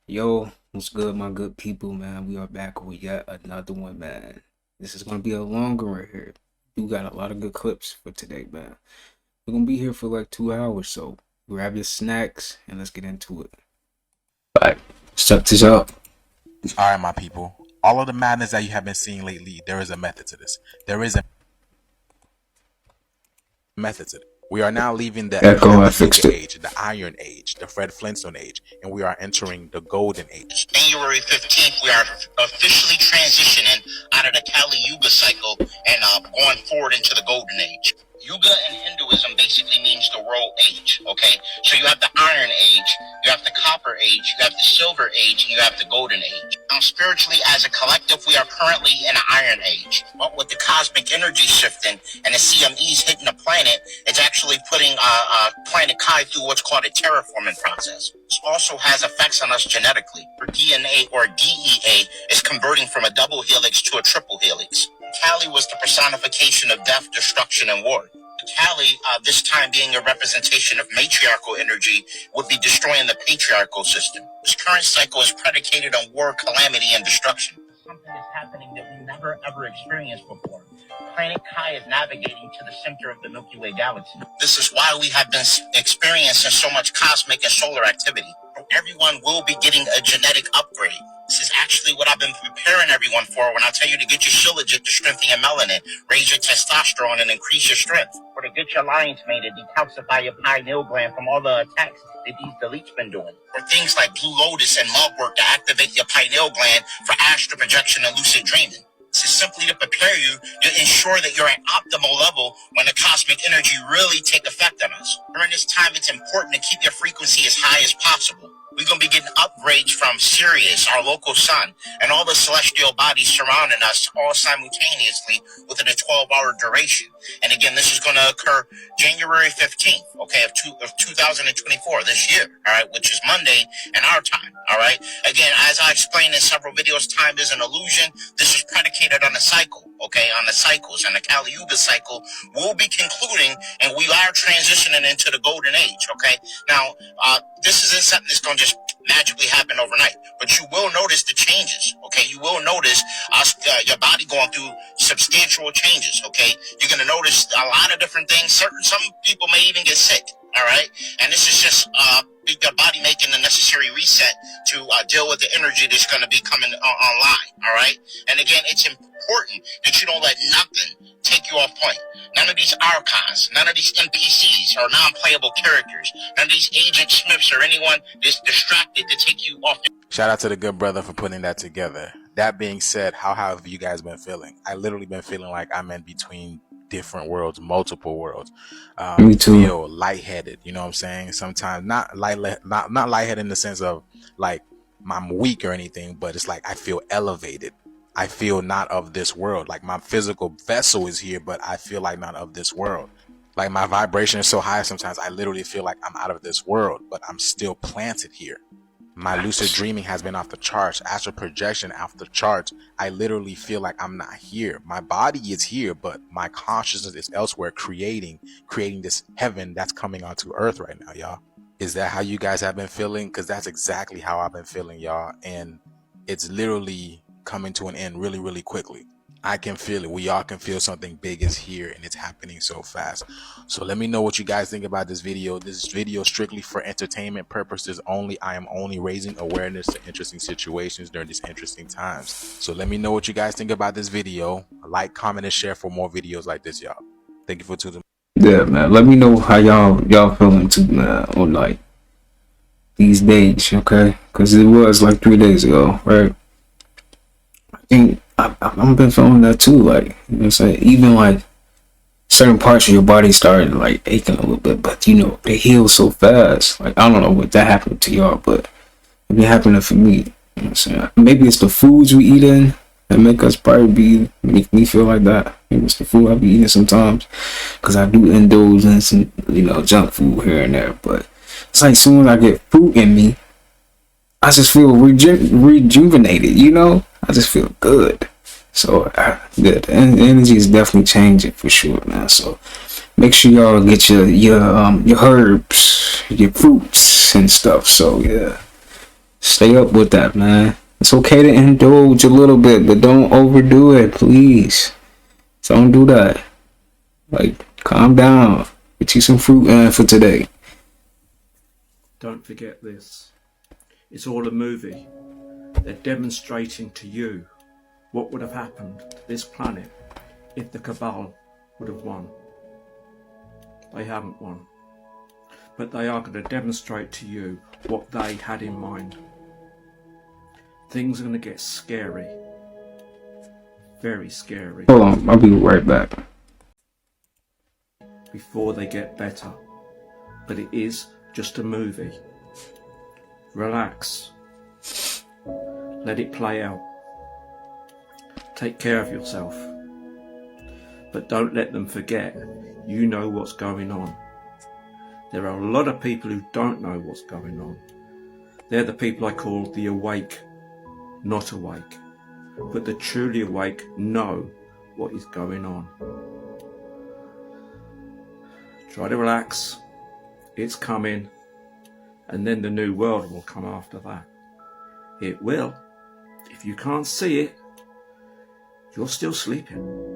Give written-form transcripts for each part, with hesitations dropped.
Yo, what's good, my good people, man? We are back with yet another one, man. This is gonna be a longer one here. We got a lot of good clips for today, man. We're gonna be here for like 2 hours, so grab your snacks and let's get into it. Alright, check this out. All right, my people. All of the madness that you have been seeing lately, there is a method to this. There is a method to it. We are now leaving the Echo, I Kali fixed Yuga it. age, the Iron Age, the Fred Flintstone age, and we are entering the Golden Age. January 15th, we are officially transitioning out of the Kali Yuga cycle and going forward into the Golden Age. Yuga in Hinduism basically means the world age, okay? So you have the Iron Age, you have the Copper Age, you have the Silver Age, and you have the Golden Age. Now, spiritually, as a collective, we are currently in an Iron Age. But with the cosmic energy shifting and the CMEs hitting the planet, it's actually putting planet Kai through what's called a terraforming process. This also has effects on us genetically. For DNA or DEA is converting from a double helix to a triple helix. Kali was the personification of death, destruction, and war. Kali, this time being a representation of matriarchal energy, would be destroying the patriarchal system. This current cycle is predicated on war, calamity, and destruction. Something is happening that we never ever experienced before. Planet Kai is navigating to the center of the Milky Way galaxy. This is why we have been experiencing so much cosmic and solar activity. Everyone will be getting a genetic upgrade. This is actually what I've been preparing everyone for when I tell you to get your Shilajit to strengthen your melanin, raise your testosterone, and increase your strength. Or to get your lion's mane to detoxify your pineal gland from all the attacks that these deletes been doing. Or things like Blue Lotus and mugwort to activate your pineal gland for astral projection and lucid dreaming. This is simply to prepare you to ensure that you're at optimal level when the cosmic energy really take effect on us. During this time, it's important to keep your frequency as high as possible. We're going to be getting upgrades from Sirius, our local sun, and all the celestial bodies surrounding us all simultaneously within a 12-hour duration. And again, this is going to occur January 15th, okay, of 2024, this year, all right, which is Monday in our time, all right? Again, as I explained in several videos, time is an illusion. This is predicated on a cycle, okay, on the cycles, and the Kali Yuga cycle will be concluding, and we are transitioning into the Golden Age, okay? Now, this isn't something that's going to just magically happen overnight, but you will notice the changes, okay? You will notice your body going through substantial changes, okay? You're going to notice a lot of different things. Some people may even get sick, all right? And this is just your body making the necessary reset to deal with the energy that's going to be coming online, all right? And again, it's important that you don't let nothing take you off point. None of these archons, none of these NPCs or non-playable characters, none of these Agent Smiths or anyone that's distracted to take you off. Shout out to the good brother for putting that together. That being said, how have you guys been feeling? I literally been feeling like I'm in between different worlds, multiple worlds. Me too. Feel lightheaded, you know what I'm saying? Sometimes not lightheaded in the sense of like I'm weak or anything, but it's like I feel elevated. I feel not of this world. Like my physical vessel is here, but I feel like not of this world. Like my vibration is so high sometimes I literally feel like I'm out of this world, but I'm still planted here. My lucid dreaming has been off the charts, astral projection off the charts. I literally feel like I'm not here. My body is here, but my consciousness is elsewhere, creating this heaven that's coming onto earth right now, y'all. Is that how you guys have been feeling? Because that's exactly how I've been feeling, y'all. And it's literally coming to an end really, really quickly. I can feel it. We all can feel something big is here, and it's happening so fast. So let me know what you guys think about this video. This video is strictly for entertainment purposes only. I am only raising awareness to interesting situations during these interesting times. So let me know what you guys think about this video. Like, comment, and share for more videos like this, y'all. Thank you for tuning in. Yeah, man. Let me know how y'all feeling too, man, on like these days, okay? Because it was like 3 days ago, right? I think I've been feeling that too, like, you know what I'm saying? Even like certain parts of your body started like aching a little bit, but you know, they heal so fast. Like, I don't know what that happened to y'all, but it been happening for me. You know what I'm saying? Maybe it's the foods we eat in that make make me feel like that. Maybe it's the food I be eating sometimes, because I do indulge in some, you know, junk food here and there. But it's like soon as I get fruit in me, I just feel rejuvenated, you know? I just feel good. So, the energy is definitely changing for sure, man. So, make sure y'all get your herbs, your fruits and stuff. So, yeah. Stay up with that, man. It's okay to indulge a little bit, but don't overdo it, please. Don't do that. Like, calm down. Get you some fruit for today. Don't forget this. It's all a movie. They're demonstrating to you what would have happened to this planet if the Cabal would have won. They haven't won. But they are going to demonstrate to you what they had in mind. Things are going to get scary. Very scary. Hold on, I'll be right back. Before they get better. But it is just a movie. Relax. Let it play out. Take care of yourself. But don't let them forget you know what's going on. There are a lot of people who don't know what's going on. They're the people I call the awake, not awake. But the truly awake know what is going on. Try to relax. It's coming. And then the new world will come after that. It will. If you can't see it, you're still sleeping.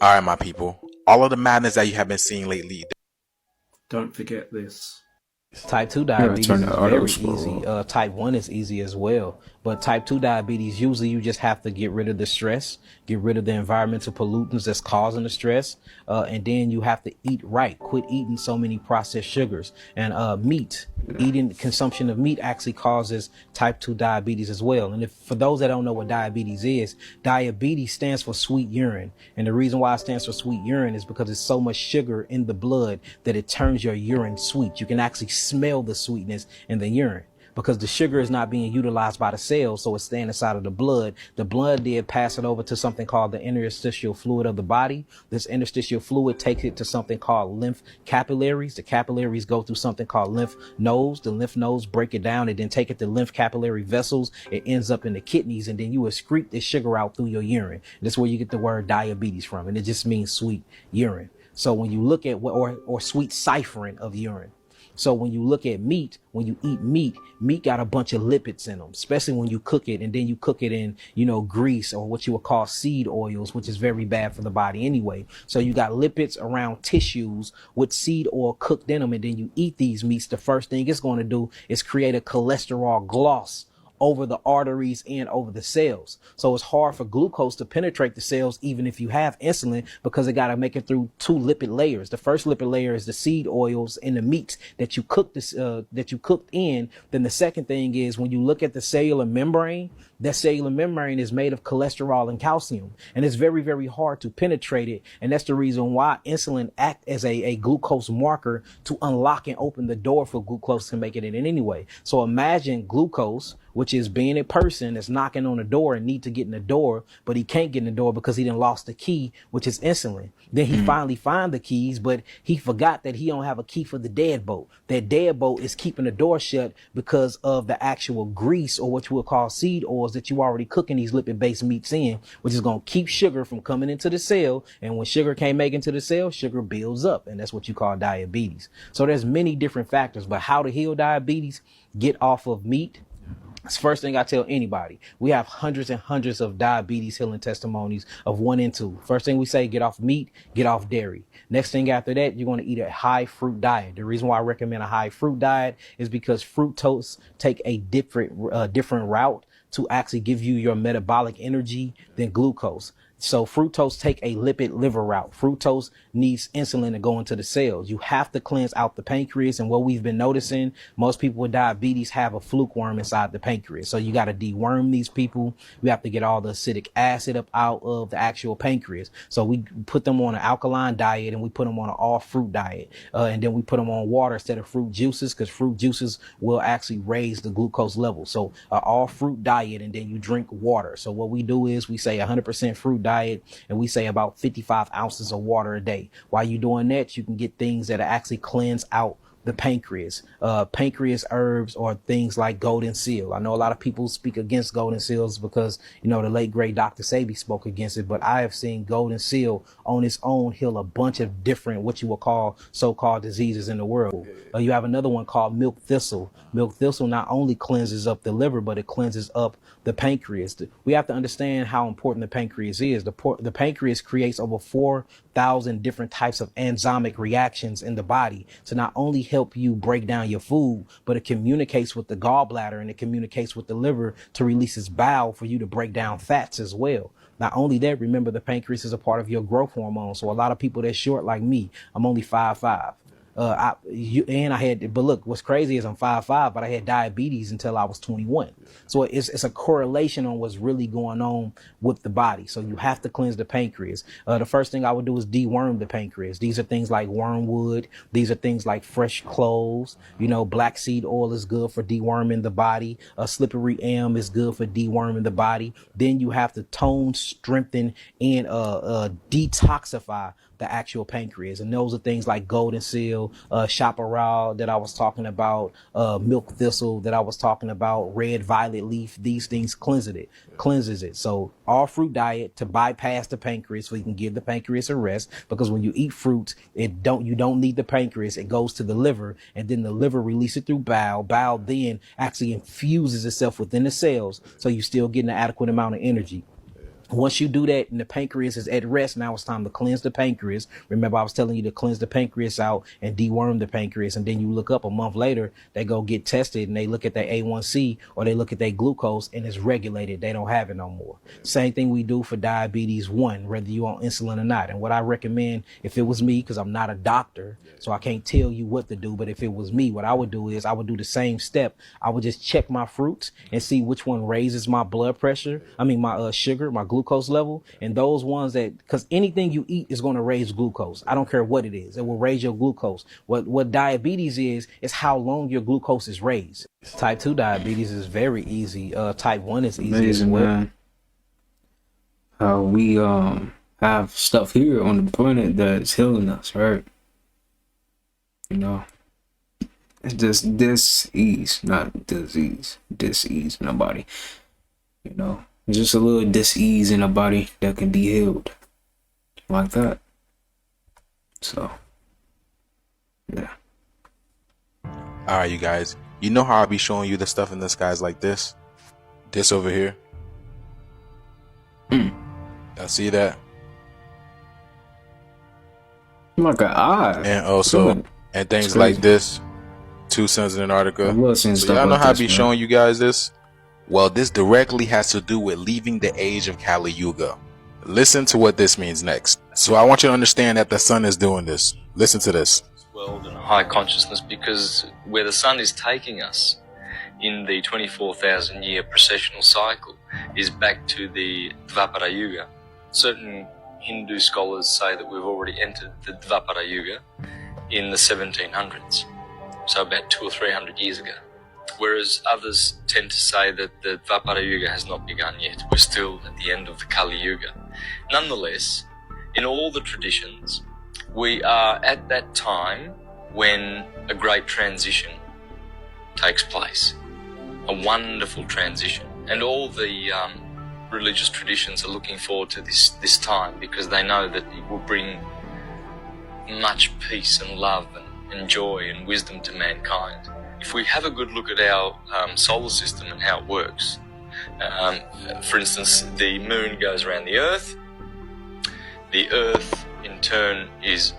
All right, my people. All of the madness that you have been seeing lately. Don't forget this. Type 2 gotta diabetes turn is the auto very scroll easy. off. Type 1 is easy as well. But type 2 diabetes, usually you just have to get rid of the stress, get rid of the environmental pollutants that's causing the stress. And then you have to eat right. Quit eating so many processed sugars. And meat, eating consumption of meat actually causes type 2 diabetes as well. And if for those that don't know what diabetes stands for sweet urine. And the reason why it stands for sweet urine is because there's so much sugar in the blood that it turns your urine sweet. You can actually smell the sweetness in the urine because the sugar is not being utilized by the cells, so it's staying inside of the blood. The blood did pass it over to something called the interstitial fluid of the body. This interstitial fluid takes it to something called lymph capillaries. The capillaries go through something called lymph nodes. The lymph nodes break it down and then take it to lymph capillary vessels. It ends up in the kidneys, and then you excrete this sugar out through your urine. That's where you get the word diabetes from, and it just means sweet urine. So when you look at or sweet ciphering of urine. So when you look at meat, when you eat meat got a bunch of lipids in them, especially when you cook it and then you cook it in, grease or what you would call seed oils, which is very bad for the body anyway. So you got lipids around tissues with seed oil cooked in them. And then you eat these meats. The first thing it's going to do is create a cholesterol gloss over the arteries and over the cells. So it's hard for glucose to penetrate the cells, even if you have insulin, because it got to make it through two lipid layers. The first lipid layer is the seed oils and the meats that you cooked in. Then the second thing is when you look at the cellular membrane, that cellular membrane is made of cholesterol and calcium, and it's very, very hard to penetrate it. And that's the reason why insulin act as a glucose marker to unlock and open the door for glucose to make it in anyway. So imagine glucose, which is being a person that's knocking on the door and need to get in the door, but he can't get in the door because he done lost the key, which is insulin. Then he finally find the keys, but he forgot that he don't have a key for the deadbolt. That deadbolt is keeping the door shut because of the actual grease, or what you would call seed oils, that you already cooking these lipid-based meats in, which is going to keep sugar from coming into the cell. And when sugar can't make it into the cell, sugar builds up, and that's what you call diabetes. So there's many different factors, but how to heal diabetes: get off of meat. It's the first thing I tell anybody. We have hundreds and hundreds of diabetes healing testimonies of 1 and 2. First thing we say: get off meat, get off dairy. Next thing after that, you're going to eat a high fruit diet. The reason why I recommend a high fruit diet is because fructose take a different route to actually give you your metabolic energy than glucose. So fructose take a lipid liver route. Fructose needs insulin to go into the cells. You have to cleanse out the pancreas. And what we've been noticing, most people with diabetes have a fluke worm inside the pancreas. So you got to deworm these people. We have to get all the acidic acid up out of the actual pancreas. So we put them on an alkaline diet, and we put them on an all fruit diet. And then we put them on water instead of fruit juices, because fruit juices will actually raise the glucose level. So all fruit diet, and then you drink water. So what we do is we say 100% fruit diet. diet, and we say about 55 ounces of water a day. While you're doing that, you can get things that actually cleanse out the pancreas. Pancreas herbs or things like golden seal. I know a lot of people speak against golden seals because, you know, the late great Dr. Sebi spoke against it, but I have seen golden seal on its own heal a bunch of different, what you will call so-called diseases in the world. You have another one called milk thistle. Milk thistle not only cleanses up the liver, but it cleanses up the pancreas. We have to understand how important the pancreas is. The pancreas creates over 4,000 different types of enzymic reactions in the body to not only help you break down your food, but it communicates with the gallbladder and it communicates with the liver to release its bile for you to break down fats as well. Not only that, remember the pancreas is a part of your growth hormone. So a lot of people that's short like me, I'm only 5'5". But look, what's crazy is I'm 5'5", but I had diabetes until I was 21. So it's a correlation on what's really going on with the body. So you have to cleanse the pancreas. The first thing I would do is deworm the pancreas. These are things like wormwood. These are things like fresh cloves. You know, black seed oil is good for deworming the body. Slippery elm is good for deworming the body. Then you have to tone, strengthen, and detoxify the actual pancreas. And those are things like golden seal, chaparral that I was talking about, milk thistle that I was talking about, red violet leaf. These things cleanses it. So all fruit diet to bypass the pancreas so you can give the pancreas a rest, because when you eat fruits, you don't need the pancreas. It goes to the liver, and then the liver releases it through bile. Bile then actually infuses itself within the cells, so you still get an adequate amount of energy. Once you do that and the pancreas is at rest, now it's time to cleanse the pancreas. Remember, I was telling you to cleanse the pancreas out and deworm the pancreas. And then you look up a month later, they go get tested and they look at their A1C or they look at their glucose and it's regulated. They don't have it no more. Same thing we do for diabetes 1, whether you're on insulin or not. And what I recommend, if it was me, because I'm not a doctor, so I can't tell you what to do, but if it was me, what I would do is I would do the same step. I would just check my fruits and see which one raises my blood pressure. My sugar, my glucose level, and those ones that, because anything you eat is going to raise glucose. I don't care what it is. It will raise your glucose. What diabetes is how long your glucose is raised. Type 2 diabetes is very easy. Type 1 is easy. Amazing, as well. man. How we have stuff here on the planet that's healing us, right? You know, it's just dis-ease, not disease. Dis-ease in the body. You know, it's just a little dis-ease in the body that can be healed like that. So, yeah. All right, you guys. You know how I'll be showing you the stuff in the skies like this? This over here. Y'all see that? Like an eye. And also, and things like this. 2 suns in Antarctica. So y'all know how I be showing you guys this? Well, this directly has to do with leaving the age of Kali Yuga. Listen to what this means next. So I want you to understand that the sun is doing this. Listen to this. World and high consciousness, because where the sun is taking us in the 24,000 year precessional cycle is back to the Dvapara Yuga. Certain Hindu scholars say that we've already entered the Dvapara Yuga in the 1700s, so about 200 or 300 years ago. Whereas others tend to say that the Dvapara Yuga has not begun yet. We're still at the end of the Kali Yuga. Nonetheless, in all the traditions, we are at that time when a great transition takes place. A wonderful transition. And all the religious traditions are looking forward to this time, because they know that it will bring much peace and love and joy and wisdom to mankind. If we have a good look at our solar system and how it works, for instance, the moon goes around the Earth. The Earth, in turn, is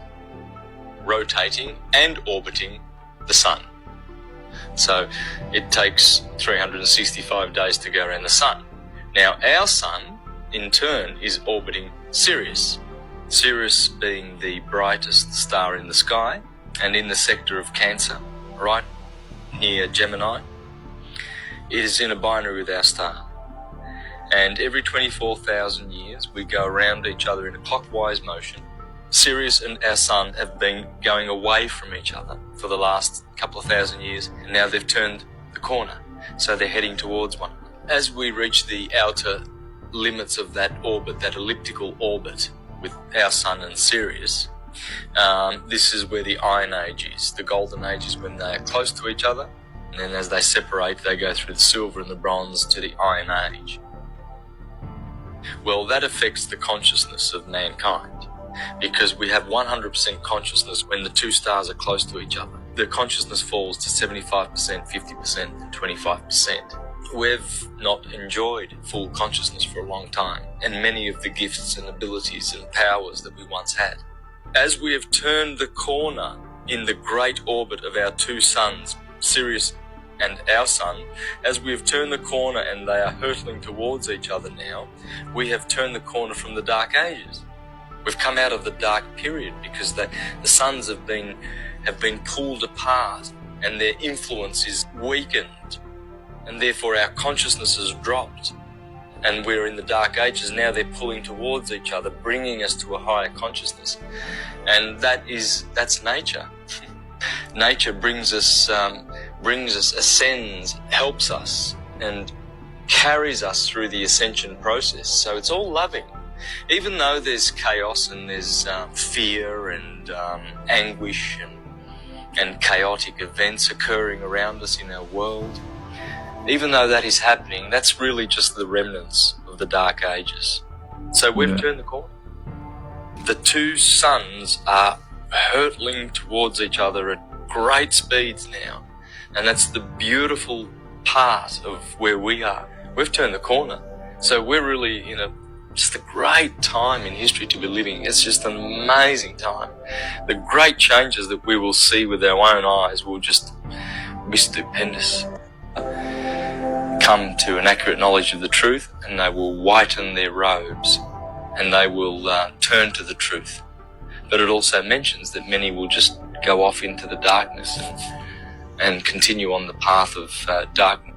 rotating and orbiting the sun. So it takes 365 days to go around the sun. Now, our sun, in turn, is orbiting Sirius. Sirius being the brightest star in the sky and in the sector of Cancer, right near Gemini. It is in a binary with our star. And every 24,000 years, we go around each other in a clockwise motion. Sirius and our sun have been going away from each other for the last couple of thousand years, and now they've turned the corner, so they're heading towards one another. As we reach the outer limits of that orbit, that elliptical orbit with our sun and Sirius, this is where the Iron Age is. The Golden Age is when they are close to each other, and then as they separate, they go through the Silver and the Bronze to the Iron Age. Well, that affects the consciousness of mankind, because we have 100% consciousness when the two stars are close to each other. The consciousness falls to 75%, 50%, and 25%. We've not enjoyed full consciousness for a long time, and many of the gifts and abilities and powers that we once had. As we have turned the corner in the great orbit of our two suns, Sirius and our sun, as we have turned the corner and they are hurtling towards each other now, we have turned the corner from the Dark Ages. We've come out of the dark period because the suns have been pulled apart and their influence is weakened, and therefore our consciousness has dropped, and we're in the Dark Ages. Now they're pulling towards each other, bringing us to a higher consciousness, and that's nature. Nature brings us, ascends, helps us, and carries us through the ascension process. So it's all loving. Even though there's chaos and there's fear and anguish and chaotic events occurring around us in our world, even though that is happening, that's really just the remnants of the Dark Ages. So we've turned the corner. The two suns are hurtling towards each other at great speeds now, and that's the beautiful part of where we are. We've turned the corner, so we're really just a great time in history to be living. It's just an amazing time. The great changes that we will see with our own eyes will just be stupendous. Come to an accurate knowledge of the truth, and they will whiten their robes, and they will turn to the truth. But it also mentions that many will just go off into the darkness and continue on the path of darkness.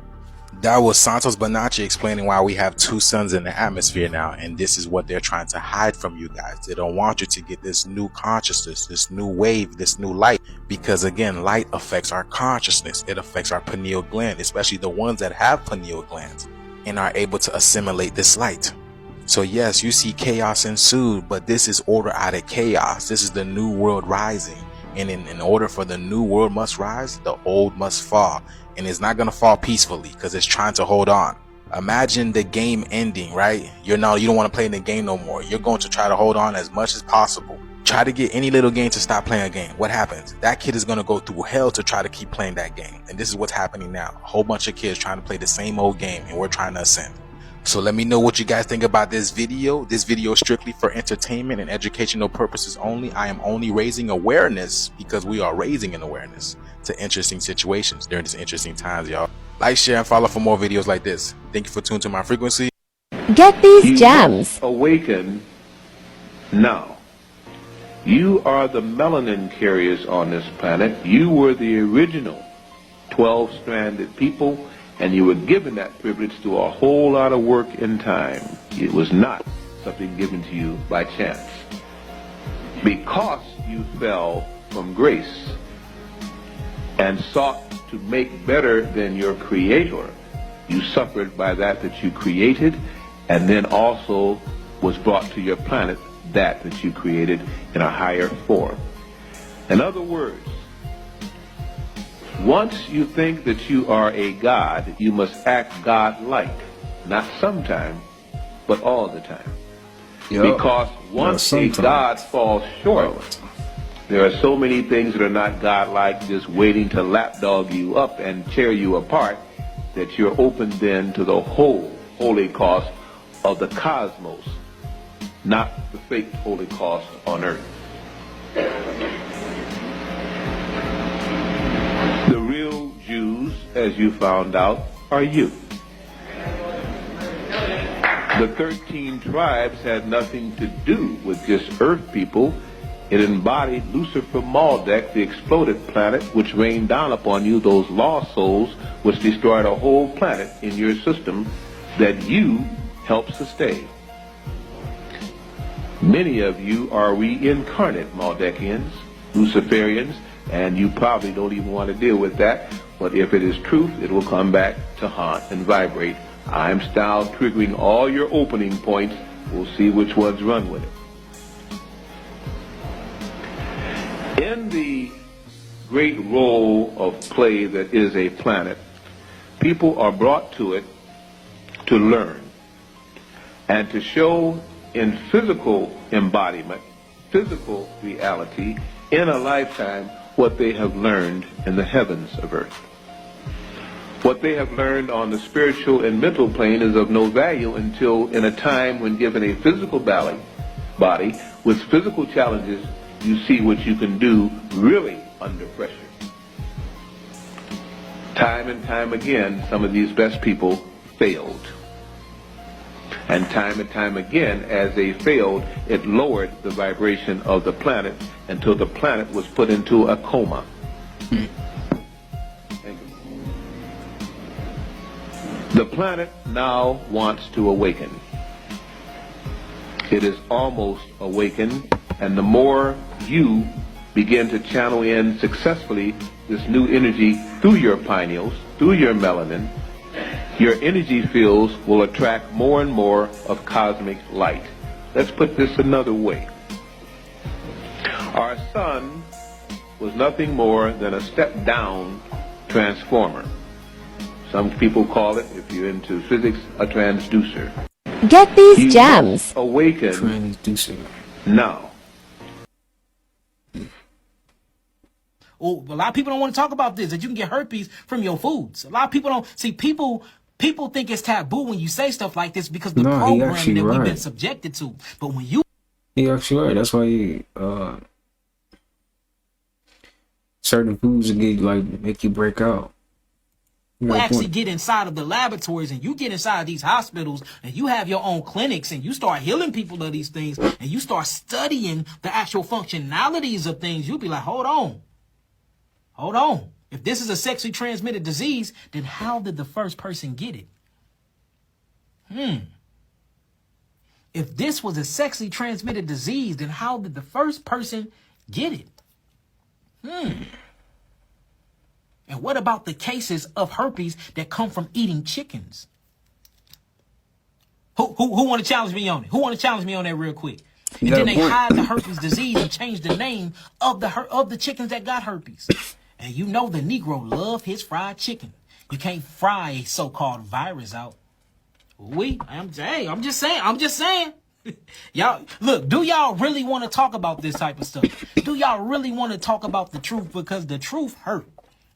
That was Santos Bonacci explaining why we have two suns in the atmosphere now, and this is what they're trying to hide from you guys. They don't want you to get this new consciousness, this new wave, this new light, because again, light affects our consciousness. It affects our pineal gland, especially the ones that have pineal glands and are able to assimilate this light. So yes, you see chaos ensued, but this is order out of chaos. This is the new world rising, and in order for the new world must rise, the old must fall. And it's not going to fall peacefully because it's trying to hold on. Imagine the game ending, right? You don't want to play in the game no more. You're going to try to hold on as much as possible. Try to get any little game to stop playing a game. What happens? That kid is going to go through hell to try to keep playing that game. And this is what's happening now. A whole bunch of kids trying to play the same old game, and we're trying to ascend. So let me know what you guys think about this video. This video is strictly for entertainment and educational purposes only. I am only raising awareness because we are raising an awareness to interesting situations during these interesting times, y'all. Like, share, and follow for more videos like this. Thank you for tuning to my frequency. Get these gems. Awaken now. You are the melanin carriers on this planet. You were the original 12-stranded people, and you were given that privilege through a whole lot of work and time. It was not something given to you by chance. Because you fell from grace and sought to make better than your creator, you suffered by that you created, and then also was brought to your planet that you created in a higher form. In other words, once you think that you are a god, you must act god-like. Not sometime, but all the time. Because once a god falls short, there are so many things that are not god-like, just waiting to lapdog you up and tear you apart, that you're open then to the whole holocaust of the cosmos, not the fake holocaust on earth. The real Jews, as you found out, are you. The 13 tribes had nothing to do with just earth people. It embodied Lucifer Maldek, the exploded planet, which rained down upon you those lost souls, which destroyed a whole planet in your system that you helped sustain. Many of you are reincarnate Maldekians, Luciferians, and you probably don't even want to deal with that, but if it is truth, it will come back to haunt and vibrate I'm style triggering all your opening points. We'll see which ones run with it. In the great role of play that is a planet, people are brought to it to learn and to show in physical embodiment, physical reality, in a lifetime, what they have learned in the heavens of earth. What they have learned on the spiritual and mental plane is of no value until in a time when given a physical body with physical challenges, you see what you can do really under pressure. Time and time again, some of these best people failed. And time again, as they failed, it lowered the vibration of the planet until the planet was put into a coma. The planet now wants to awaken. It is almost awakened, and the more you begin to channel in successfully this new energy through your pineals, through your melanin, your energy fields will attract more and more of cosmic light. Let's put this another way. Our sun was nothing more than a step-down transformer. Some people call it, if you're into physics, a transducer. Get these gems. Awaken Transducer. now. Oh, a lot of people don't want to talk about this, that you can get herpes from your foods. A lot of people don't see people think it's taboo when you say stuff like this because the programming that we've been subjected to. But when you actually right. That's why certain foods make you break out. You actually get inside of the laboratories and you get inside of these hospitals and you have your own clinics and you start healing people of these things and you start studying the actual functionalities of things, you'll be like, hold on. If this is a sexually transmitted disease, then how did the first person get it? If this was a sexually transmitted disease, then how did the first person get it? And what about the cases of herpes that come from eating chickens? Who want to challenge me on it? Who want to challenge me on that real quick? And then they hide the herpes disease and change the name of the chickens that got herpes. And you know the Negro love his fried chicken. You can't fry a so-called virus out. I'm just saying. Y'all, look, do y'all really want to talk about this type of stuff? Do y'all really want to talk about the truth? Because the truth hurt.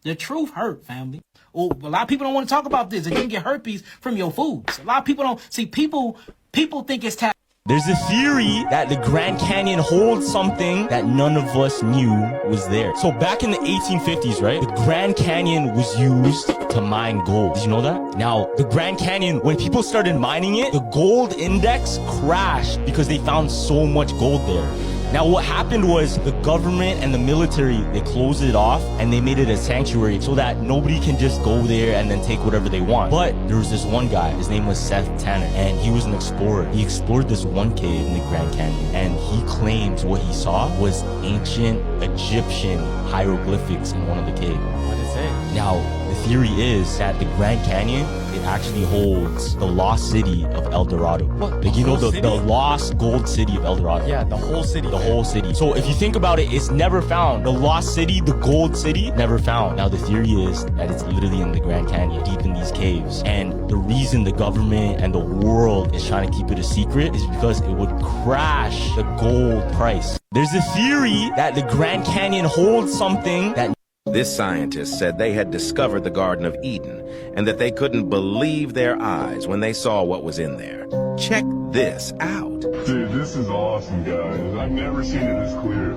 The truth hurt, family. Oh, a lot of people don't want to talk about this. And you can get herpes from your foods. A lot of people don't see people think it's taboo. There's a theory that the Grand Canyon holds something that none of us knew was there. So back in the 1850s, right, the Grand Canyon was used to mine gold. Did you know that? Now, the Grand Canyon, when people started mining it, the gold index crashed because they found so much gold there. Now, what happened was the government and the military, they closed it off and they made it a sanctuary so that nobody can just go there and then take whatever they want. But there was this one guy, his name was Seth Tanner, and he was an explorer. He explored this one cave in the Grand Canyon, and he claims what he saw was ancient Egyptian hieroglyphics in one of the caves. What did it say? Now, the theory is that the Grand Canyon, it actually holds the lost city of El Dorado. What? Like, you know, the lost gold city of El Dorado. Yeah, the whole city. The whole city. So if you think about it, it's never found. The lost city, the gold city, never found. Now the theory is that it's literally in the Grand Canyon, deep in these caves. And the reason the government and the world is trying to keep it a secret is because it would crash the gold price. There's a theory that the Grand Canyon holds something that... This scientist said they had discovered the Garden of Eden and that they couldn't believe their eyes when they saw what was in there. Check this out. Dude, this is awesome, guys. I've never seen it this clear.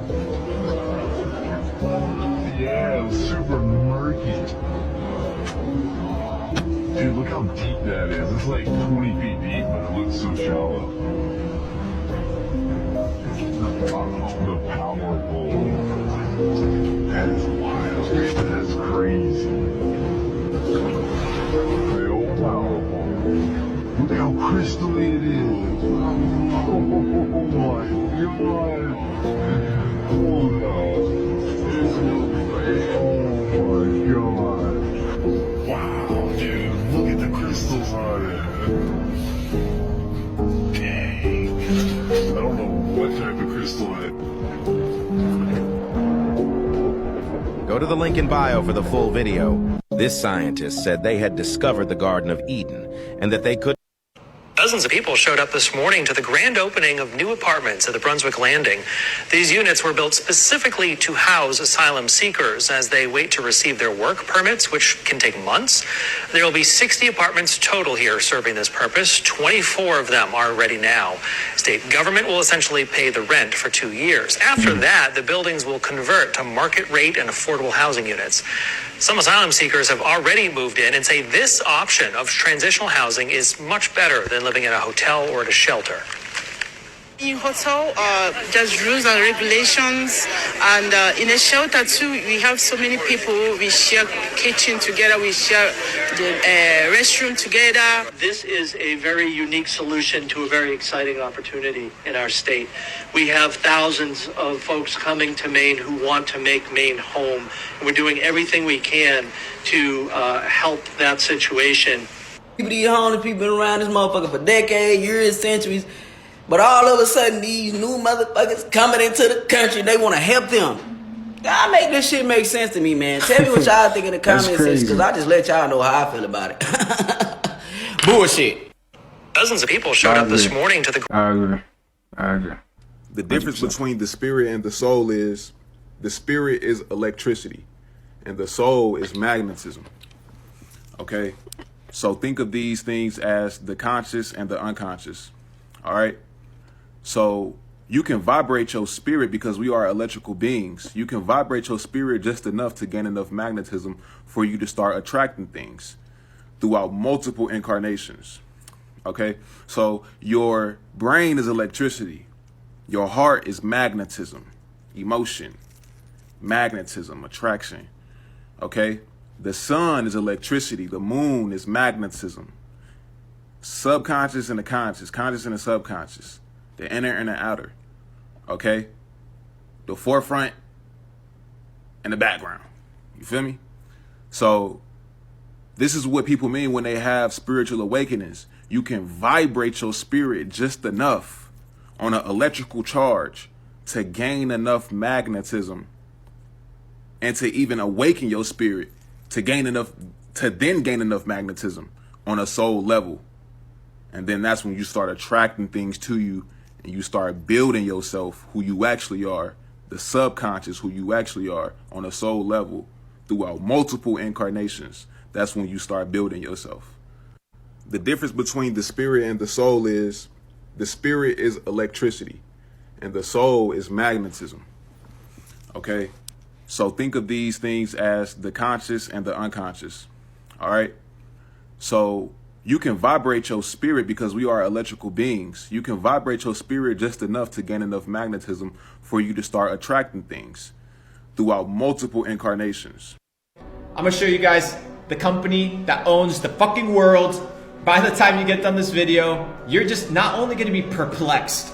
Yeah, it was super murky. Dude, look how deep that is. It's like 20 feet deep, but it looks so shallow. The powerful. That is wild. That's crazy. Real powerful. Look how crystally it is. Oh my God. Oh no. Oh my God. Wow, dude. Look at the crystals on it. in bio for the full video. This scientist said they had discovered the Garden of Eden and that they could. Dozens of people showed up this morning to the grand opening of new apartments at the Brunswick Landing. These units were built specifically to house asylum seekers as they wait to receive their work permits, which can take months. There will be 60 apartments total here serving this purpose. 24 of them are ready now. State government will essentially pay the rent for 2 years. After that, the buildings will convert to market rate and affordable housing units. Some asylum seekers have already moved in and say this option of transitional housing is much better than living in a hotel or at a shelter. In hotel, there's rules and regulations, and in a shelter too, we have so many people. We share kitchen together, we share the restroom together. This is a very unique solution to a very exciting opportunity in our state. We have thousands of folks coming to Maine who want to make Maine home. And we're doing everything we can to help that situation. These homeless people been around this motherfucker for decades, years, centuries. But all of a sudden, these new motherfuckers coming into the country, they want to help them. Y'all make this shit make sense to me, man. Tell me what y'all think in the comments section, because I just let y'all know how I feel about it. Bullshit. Dozens of people showed up this morning to the... I agree. The difference between the spirit and the soul is the spirit is electricity and the soul is magnetism. Okay? So think of these things as the conscious and the unconscious. All right? So you can vibrate your spirit because we are electrical beings. You can vibrate your spirit just enough to gain enough magnetism for you to start attracting things throughout multiple incarnations. Okay? So your brain is electricity. Your heart is magnetism, emotion, magnetism, attraction. Okay? The sun is electricity. The moon is magnetism. Subconscious and the conscious, conscious and the subconscious, the inner and the outer, okay? The forefront and the background, you feel me? So this is what people mean when they have spiritual awakenings. You can vibrate your spirit just enough on an electrical charge to gain enough magnetism and to even awaken your spirit to gain enough, to then gain enough magnetism on a soul level. And then that's when you start attracting things to you and you start building yourself, who you actually are, the subconscious, who you actually are on a soul level throughout multiple incarnations. That's when you start building yourself. The difference between the spirit and the soul is the spirit is electricity and the soul is magnetism. Okay? So think of these things as the conscious and the unconscious. All right? So you can vibrate your spirit because we are electrical beings. You can vibrate your spirit just enough to gain enough magnetism for you to start attracting things throughout multiple incarnations. I'm gonna show you guys the company that owns the fucking world. By the time you get done this video, you're just not only gonna be perplexed,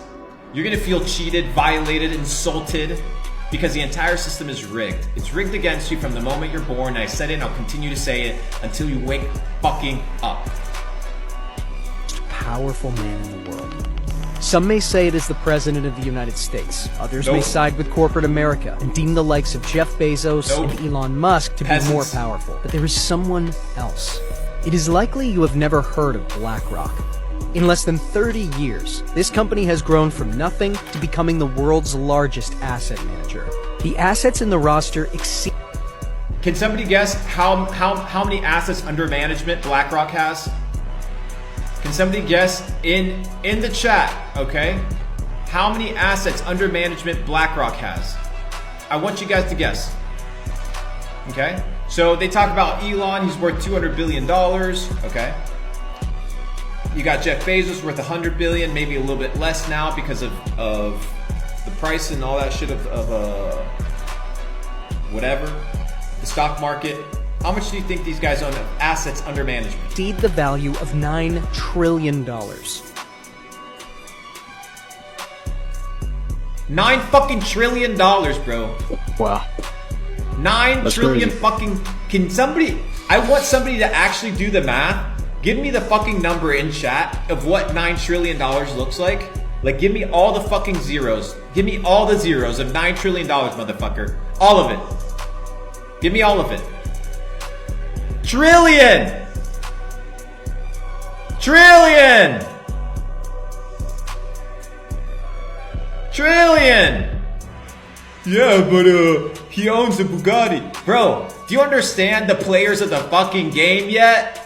you're gonna feel cheated, violated, insulted, because the entire system is rigged. It's rigged against you from the moment you're born. I said it and I'll continue to say it until you wake fucking up. Powerful man in the world. Some may say it is the President of the United States. Others may side with corporate America and deem the likes of Jeff Bezos and Elon Musk to be more powerful. But there is someone else. It is likely you have never heard of BlackRock. In less than 30 years, this company has grown from nothing to becoming the world's largest asset manager. The assets in the roster exceed... Can somebody guess how many assets under management BlackRock has? Can somebody guess in the chat, okay? How many assets under management BlackRock has? I want you guys to guess. Okay? So they talk about Elon, he's worth $200 billion, okay? You got Jeff Bezos worth $100 billion, maybe a little bit less now because of the price and all that shit of whatever, the stock market. How much do you think these guys own of assets under management? Exceed the value of $9 trillion. $9 fucking trillion, bro. Wow. 9 That's trillion crazy. fucking, can somebody, I want somebody to actually do the math. Give me the fucking number in chat of what $9 trillion looks like. Like, give me all the fucking zeros. Give me all the zeros of $9 trillion, motherfucker. All of it. Give me all of it. Trillion! Trillion! Trillion! Yeah, but he owns a Bugatti. Bro, do you understand the players of the fucking game yet?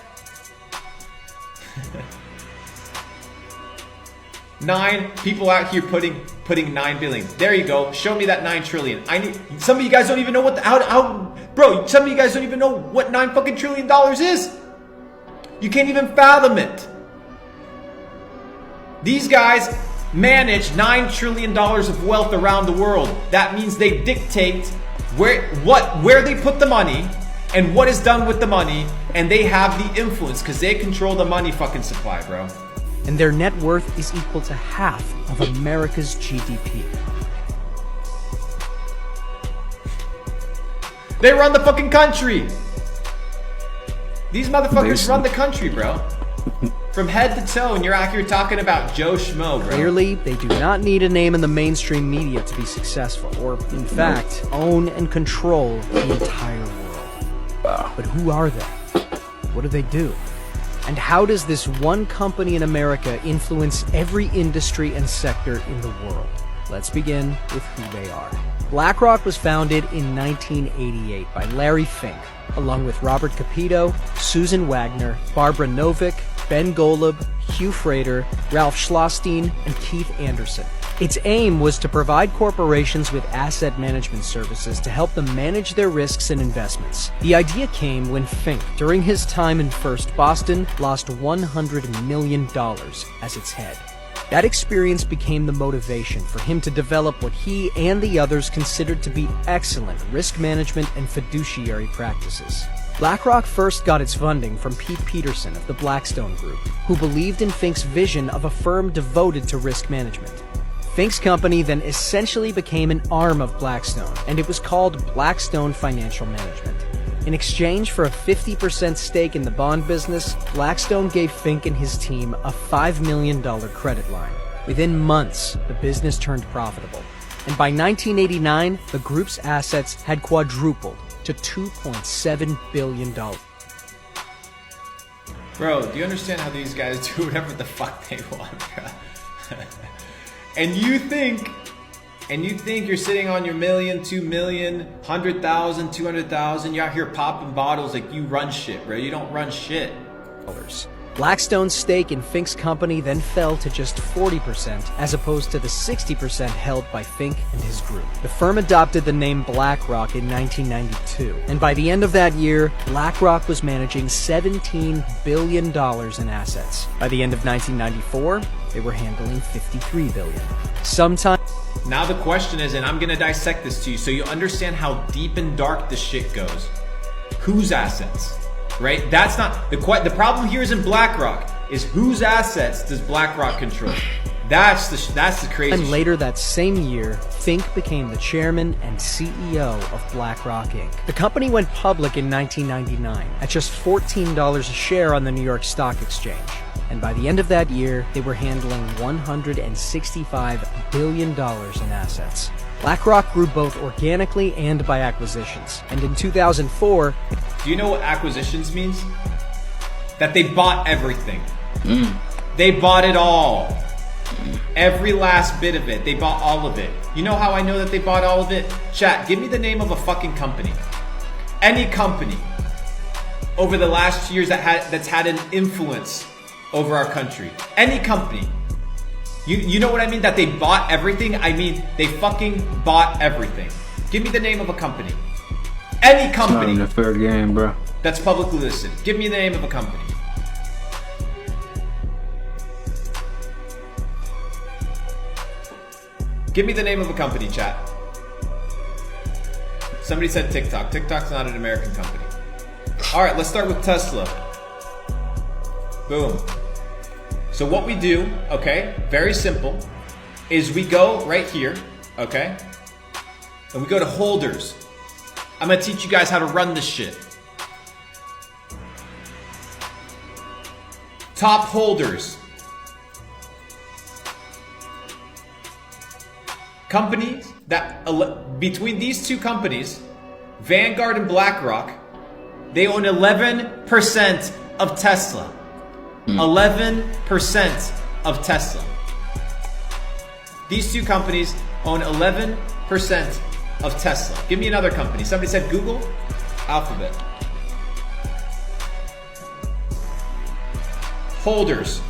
9 people out here putting 9 billion. There you go. Show me that 9 trillion. I need. Some of you guys don't even know what bro. Some of you guys don't even know what $9 fucking trillion is. You can't even fathom it. These guys manage $9 trillion of wealth around the world. That means they dictate where they put the money and what is done with the money, and they have the influence because they control the money fucking supply, bro. And their net worth is equal to half of America's GDP. They run the fucking country. These motherfuckers run the country, bro. From head to toe, and you're out here talking about Joe Schmo, bro. Clearly, they do not need a name in the mainstream media to be successful, or, in fact, own and control the entire world. But who are they? What do they do? And how does this one company in America influence every industry and sector in the world? Let's begin with who they are. BlackRock was founded in 1988 by Larry Fink, along with Robert Capito, Susan Wagner, Barbara Novick, Ben Golub, Hugh Frater, Ralph Schlosstein, and Keith Anderson. Its aim was to provide corporations with asset management services to help them manage their risks and investments. The idea came when Fink, during his time in First Boston, lost $100 million as its head. That experience became the motivation for him to develop what he and the others considered to be excellent risk management and fiduciary practices. BlackRock first got its funding from Pete Peterson of the Blackstone Group, who believed in Fink's vision of a firm devoted to risk management. Fink's company then essentially became an arm of Blackstone, and it was called Blackstone Financial Management. In exchange for a 50% stake in the bond business, Blackstone gave Fink and his team a $5 million credit line. Within months, the business turned profitable, and by 1989, the group's assets had quadrupled to $2.7 billion. Bro, do you understand how these guys do whatever the fuck they want, bro? And you think you're sitting on your million, 2 million, 100,000, 200,000, you're out here popping bottles like you run shit, bro. You don't run shit. Blackstone's stake in Fink's company then fell to just 40%, as opposed to the 60% held by Fink and his group. The firm adopted the name BlackRock in 1992, and by the end of that year, BlackRock was managing $17 billion in assets. By the end of 1994, they were handling $53 billion. Now the question is, and I'm gonna dissect this to you so you understand how deep and dark this shit goes. Whose assets? Right? That's not the problem here is in BlackRock is whose assets does BlackRock control? That's the crazy And shit. later that same year, Fink became the chairman and CEO of BlackRock Inc. The company went public in 1999 at just $14 a share on the New York Stock Exchange. And by the end of that year, they were handling $165 billion in assets. BlackRock grew both organically and by acquisitions. And in 2004... Do you know what acquisitions means? That they bought everything. They bought it all. Every last bit of it. They bought all of it. You know how I know that they bought all of it? Chat, give me the name of a fucking company. Any company over the last 2 years that's had an influence over our country. Any company. You know what I mean? That they bought everything? I mean, they fucking bought everything. Give me the name of a company. Any company. It's not in the fair game, bro. That's publicly listed. Give me the name of a company. Give me the name of a company, chat. Somebody said TikTok. TikTok's not an American company. Alright, let's start with Tesla. Boom. So what we do, okay, very simple, is we go right here, okay, and we go to holders. I'm gonna teach you guys how to run this shit. Top holders. Companies that, between these two companies, Vanguard and BlackRock, they own 11% of Tesla. 11% of Tesla. These two companies own 11% of Tesla. Give me another company. Somebody said Google? Alphabet. Holders.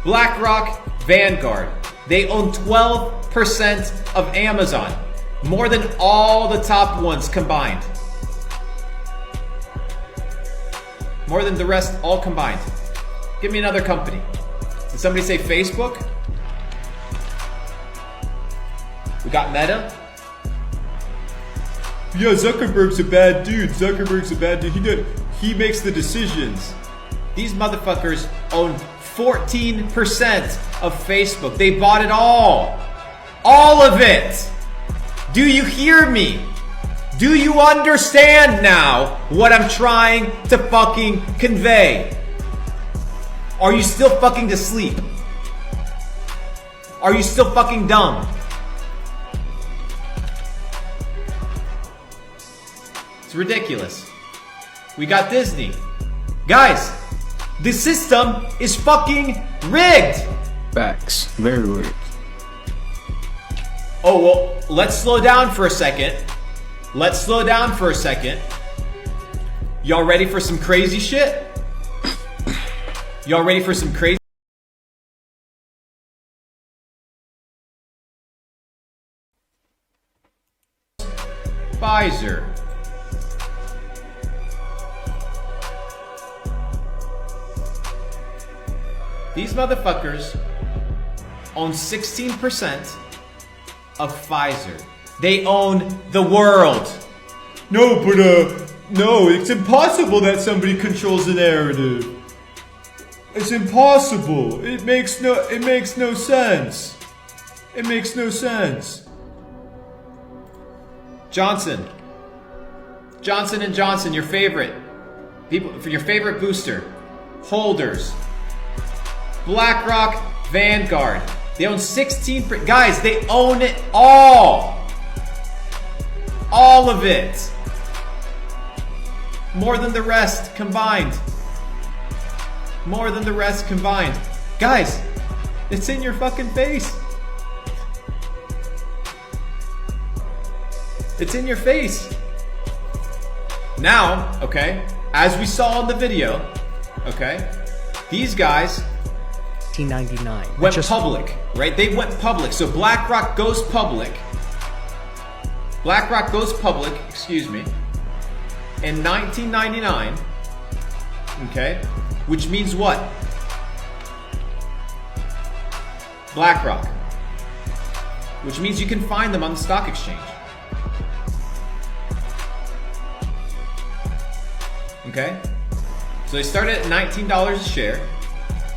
BlackRock, Vanguard. They own 12% of Amazon. More than all the top ones combined. More than the rest all combined. Give me another company. Did somebody say Facebook? We got Meta. Yeah, Zuckerberg's a bad dude. Zuckerberg's a bad dude. He makes the decisions. These motherfuckers own 14% of Facebook. They bought it all. All of it. Do you hear me? Do you understand now what I'm trying to fucking convey? Are you still fucking asleep? Are you still fucking dumb? It's ridiculous. We got Disney. Guys, the system is fucking rigged. Facts. Very rigged. Oh, well, let's slow down for a second. Let's slow down for a second. Y'all ready for some crazy shit? Y'all ready for some crazy? Pfizer. These motherfuckers own 16% of Pfizer. They own the world. No, but no, it's impossible that somebody controls the narrative. It's impossible. It makes no sense. It makes no sense. Johnson & Johnson, your favorite. People for your favorite booster. Holders. BlackRock, Vanguard. They own 16%. Guys, they own it all. All of it. More than the rest combined. More than the rest combined. Guys, it's in your fucking face. It's in your face. Now, okay, as we saw in the video, okay, these guys 1999 went public, right? They went public. So BlackRock goes public. BlackRock goes public, excuse me, in 1999, okay? Which means what? BlackRock. Which means you can find them on the stock exchange. Okay? So they started at $19 a share.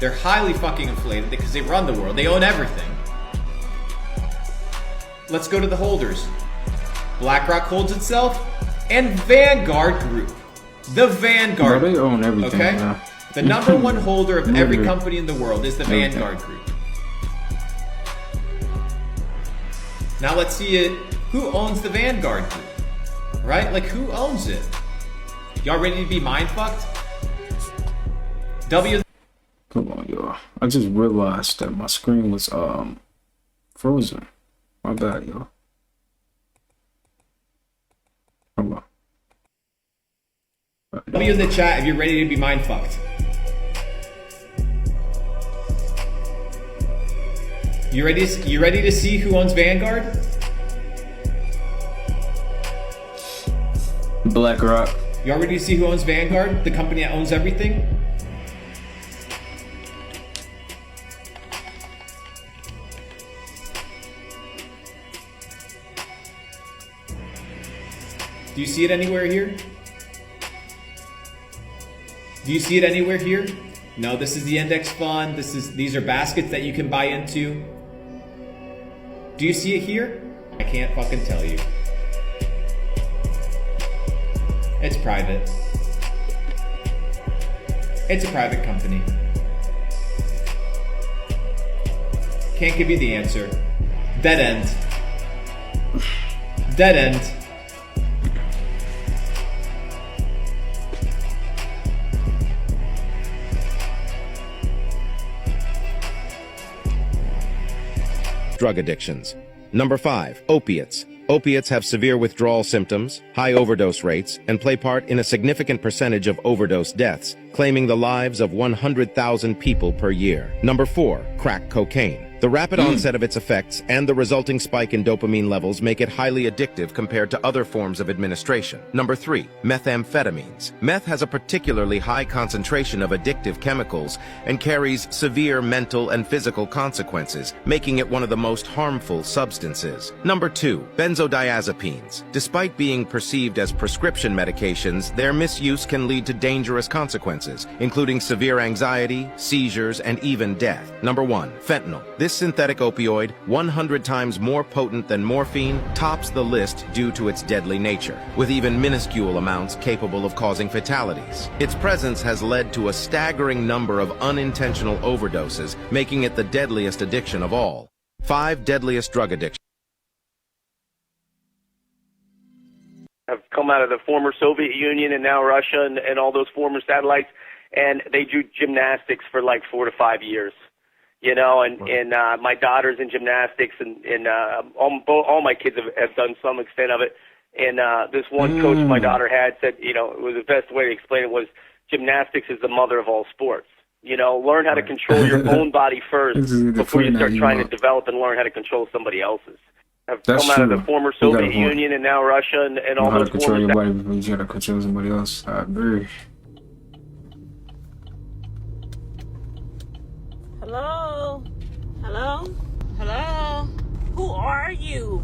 They're highly fucking inflated because they run the world. They own everything. Let's go to the holders. BlackRock holds itself, and Vanguard Group. The Vanguard Bro, they own everything. Okay? Man. The number one holder of every company in the world is the Vanguard Group. Now let's see it. Who owns the Vanguard Group? Right? Like, who owns it? Y'all ready to be mind fucked? Come on, y'all. I just realized that my screen was frozen. My bad, y'all. Hold on. W in the chat if you're ready to be mind fucked. You ready to see who owns Vanguard? BlackRock. Y'all ready to see who owns Vanguard? The company that owns everything? Do you see it anywhere here? Do you see it anywhere here? No, this is the index fund. These are baskets that you can buy into. Do you see it here? I can't fucking tell you. It's private. It's a private company. Can't give you the answer. Dead end. Dead end. Drug addictions. Number 5, opiates. Opiates have severe withdrawal symptoms, high overdose rates, and play part in a significant percentage of overdose deaths, claiming the lives of 100,000 people per year. Number 4, crack cocaine. The rapid onset of its effects and the resulting spike in dopamine levels make it highly addictive compared to other forms of administration. Number 3, methamphetamines. Meth has a particularly high concentration of addictive chemicals and carries severe mental and physical consequences, making it one of the most harmful substances. Number 2, benzodiazepines. Despite being perceived as prescription medications, their misuse can lead to dangerous consequences, including severe anxiety, seizures, and even death. Number 1, fentanyl. This synthetic opioid, 100 times more potent than morphine, tops the list due to its deadly nature, with even minuscule amounts capable of causing fatalities. Its presence has led to a staggering number of unintentional overdoses, making it the deadliest addiction of all. 5 deadliest drug addictions. Have come out of the former Soviet Union and now Russia and all those former satellites, and they do gymnastics for like 4 to 5 years. You know, and my daughter's in gymnastics, and all my kids have done some extent of it. And this one coach my daughter had said, you know, it was the best way to explain it was gymnastics is the mother of all sports. You know, learn how to control your own body first before you start trying to develop and learn how to control somebody else's. Have come out of the former Soviet Union and now Russia and all those control your body before you try to control somebody else. I agree. Hello? Hello? Hello? Who are you?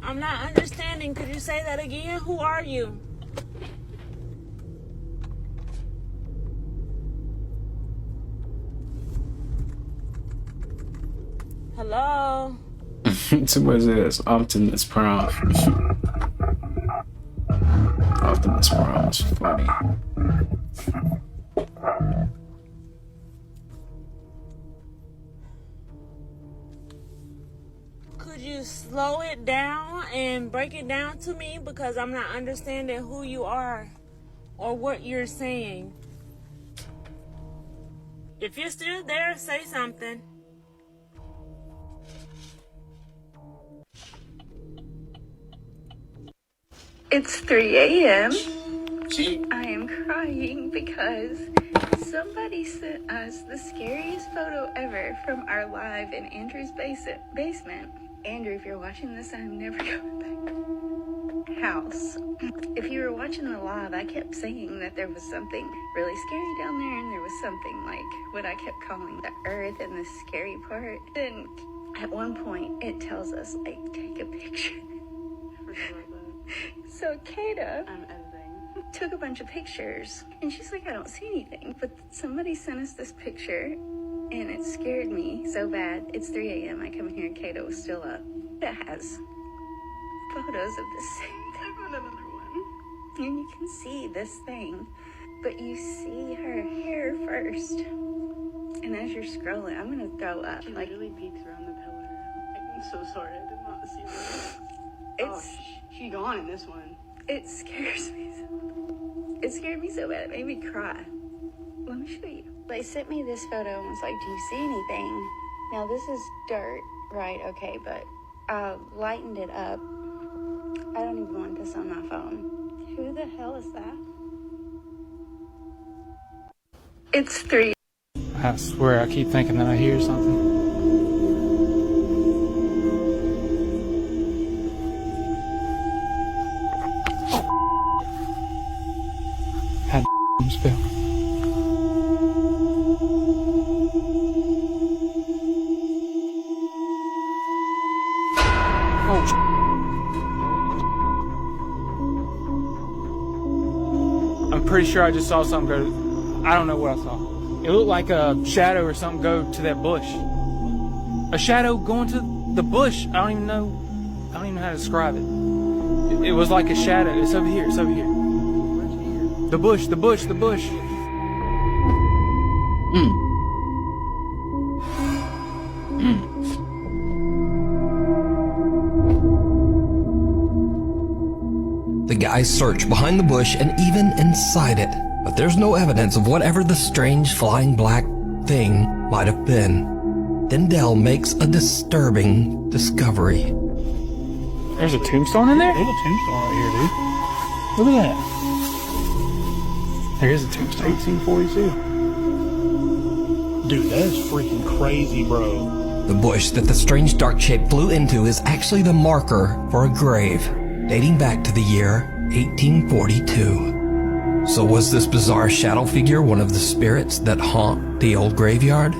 I'm not understanding. Could you say that again? Who are you? Hello? Somebody says Optimus Prime. Optimus Prime is funny. Could you slow it down and break it down to me? Because I'm not understanding who you are or what you're saying. If you're still there, say something. It's 3 a.m. I am crying because somebody sent us the scariest photo ever from our live in Andrew's basement. Andrew, if you're watching this, I'm never going back. House. If you were watching the live, I kept saying that there was something really scary down there, and there was something like what I kept calling the earth and the scary part. Then at one point, it tells us, like, take a picture. So Kata took a bunch of pictures, and she's like, I don't see anything. But somebody sent us this picture, and it scared me so bad. It's 3 a.m. I come here, and Kata was still up. It has photos of the same thing on another one. And you can see this thing, but you see her hair first. And as you're scrolling, I'm going to throw up. She literally peeks around the pillar. I'm so sorry, I did not see that. It's... She gone in this one. It scares me it scared me so bad it made me cry. Let me show you. They sent me this photo and was like, do you see anything? Now this is dirt, right? Okay, but I lightened it up. I don't even want this on my phone. Who the hell is that? It's 3. I swear I keep thinking that I hear something. Spell. Oh, I'm pretty sure I just saw something go. I don't know what I saw. It looked like a shadow or something go to that bush. A shadow going to the bush. I don't even know how to describe it. It was like a shadow. It's over here. It's over here. The bush. The guys search behind the bush and even inside it, but there's no evidence of whatever the strange flying black thing might have been. Then Dell makes a disturbing discovery. There's a tombstone in there? There's a tombstone right here, dude. Look at that. There is a tombstone. 1842. Dude, that is freaking crazy, bro. The bush that the strange dark shape flew into is actually the marker for a grave, dating back to the year 1842. So was this bizarre shadow figure one of the spirits that haunt the old graveyard?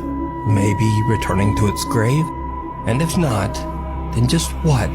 Maybe returning to its grave? And if not, then just what?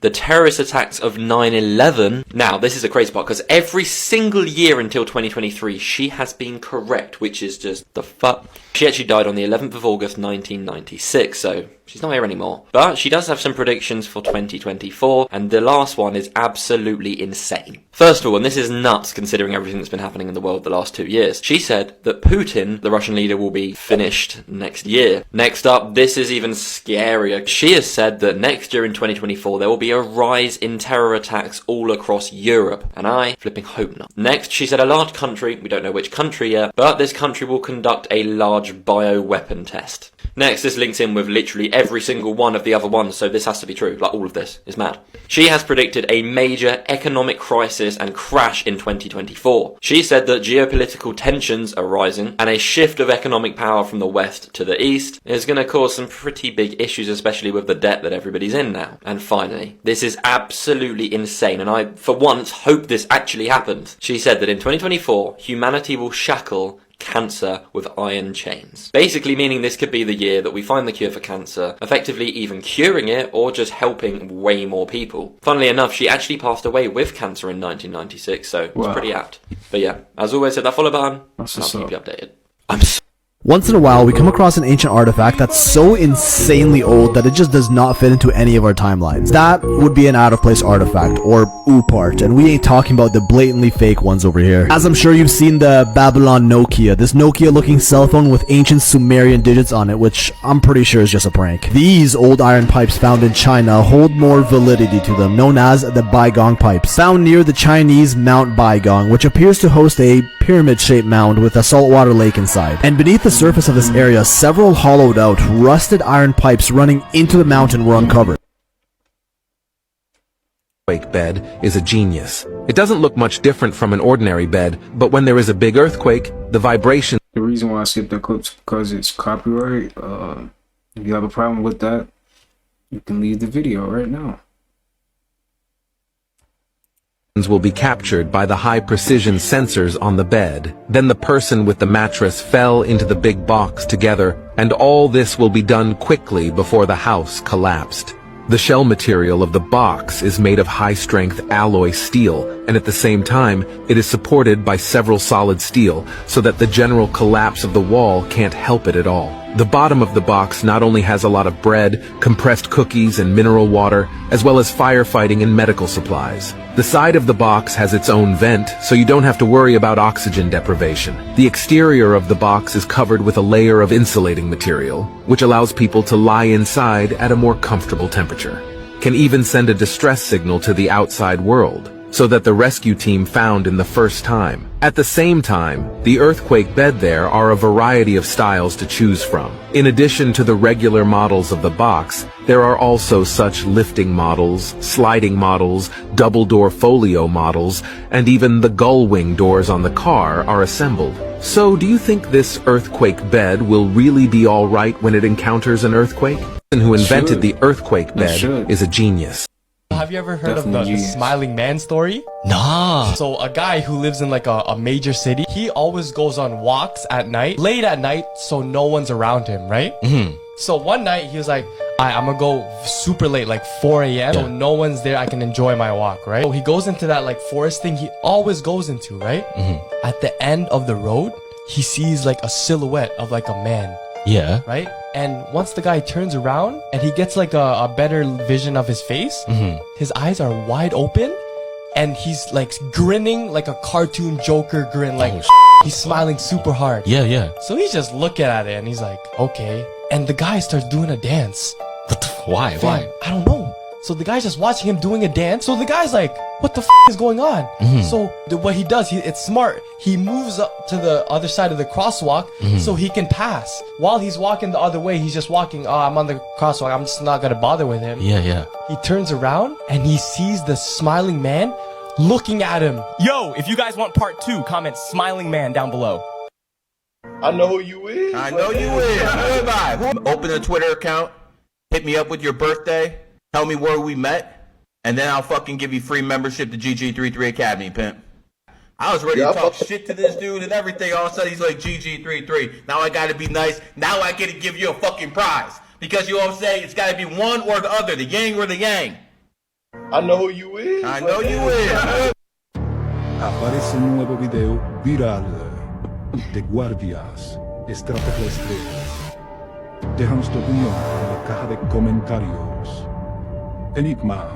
The terrorist attacks of 9/11. Now, this is a crazy part, because every single year until 2023, she has been correct, which is just the fuck. She actually died on the 11th of August, 1996, so she's not here anymore. But she does have some predictions for 2024, and the last one is absolutely insane. First of all, and this is nuts considering everything that's been happening in the world the last 2 years, she said that Putin, the Russian leader, will be finished next year. Next up, this is even scarier. She has said that next year in 2024, there will be a rise in terror attacks all across Europe, and I flipping hope not. Next, she said a large country, we don't know which country yet, but this country will conduct a large bioweapon test. Next, this links in with literally every single one of the other ones, so this has to be true. Like, all of this is mad. She has predicted a major economic crisis and crash in 2024. She said that geopolitical tensions are rising, and a shift of economic power from the west to the east is going to cause some pretty big issues, especially with the debt that everybody's in now. And finally, this is absolutely insane, and I, for once, hope this actually happens. She said that in 2024, humanity will shackle cancer with iron chains. Basically meaning this could be the year that we find the cure for cancer, effectively either curing it or just helping way more people. Funnily enough, she actually passed away with cancer in 1996, so it's pretty apt. But yeah, as always, hit that follow button, and I'll keep you updated. Once in a while, we come across an ancient artifact that's so insanely old that it just does not fit into any of our timelines. That would be an out-of-place artifact, or OOPArt, and we ain't talking about the blatantly fake ones over here. As I'm sure you've seen the Babylon Nokia, this Nokia-looking cell phone with ancient Sumerian digits on it, which I'm pretty sure is just a prank. These old iron pipes found in China hold more validity to them, known as the Baigong pipes, found near the Chinese Mount Baigong, which appears to host a pyramid-shaped mound with a saltwater lake inside. And beneath the surface of this area, several hollowed out, rusted iron pipes running into the mountain were uncovered. Earthquake bed is a genius. It doesn't look much different from an ordinary bed, but when there is a big earthquake, the vibration... The reason why I skipped that clip is because it's copyright. If you have a problem with that, you can leave the video right now. Will be captured by the high-precision sensors on the bed. Then the person with the mattress fell into the big box together, and all this will be done quickly before the house collapsed. The shell material of the box is made of high-strength alloy steel, and at the same time, it is supported by several solid steel, so that the general collapse of the wall can't help it at all. The bottom of the box not only has a lot of bread, compressed cookies, and mineral water, as well as firefighting and medical supplies. The side of the box has its own vent, so you don't have to worry about oxygen deprivation. The exterior of the box is covered with a layer of insulating material, which allows people to lie inside at a more comfortable temperature. Can even send a distress signal to the outside world, so that the rescue team found in the first time. At the same time, the earthquake bed there are a variety of styles to choose from. In addition to the regular models of the box, there are also such lifting models, sliding models, double door folio models, and even the gull wing doors on the car are assembled. So do you think this earthquake bed will really be all right when it encounters an earthquake? The person who invented the earthquake bed is a genius. Have you ever heard of the smiling man story? Nah. So a guy who lives in like a major city, he always goes on walks at night, late at night, so no one's around him, right? So one night he was like, I'm gonna go super late, like 4 a.m. So no one's there, I can enjoy my walk, right? So he goes into that like forest thing he always goes into, right? At the end of the road, he sees like a silhouette of like a man. Yeah. Right? And once the guy turns around and he gets like a better vision of his face, his eyes are wide open and he's like grinning like a cartoon Joker grin, like he's smiling super hard. Yeah. So he's just looking at it and he's like, okay. And the guy starts doing a dance. Why? Fam, I don't know. So the guy's just watching him doing a dance. So the guy's like, what the is going on? So what he does, it's smart. He moves up to the other side of the crosswalk so he can pass. While he's walking the other way, he's just walking, oh, I'm on the crosswalk. I'm just not going to bother with him. Yeah. He turns around and he sees the smiling man looking at him. Yo, if you guys want part 2, comment smiling man down below. I know who you is. I know you is. Who am I? Open a Twitter account. Hit me up with your birthday. Tell me where we met. And then I'll fucking give you free membership to GG33 Academy, pimp. I was ready to talk shit to this dude and everything. All of a sudden, he's like, GG33. Now I gotta be nice. Now I get to give you a fucking prize. Because you all say it's gotta be one or the other, the yin or the yang. I know who you is. I know you is. Aparece un nuevo video viral de guardias extraterrestres. Déjanos tu opinión en la caja de comentarios. Enigma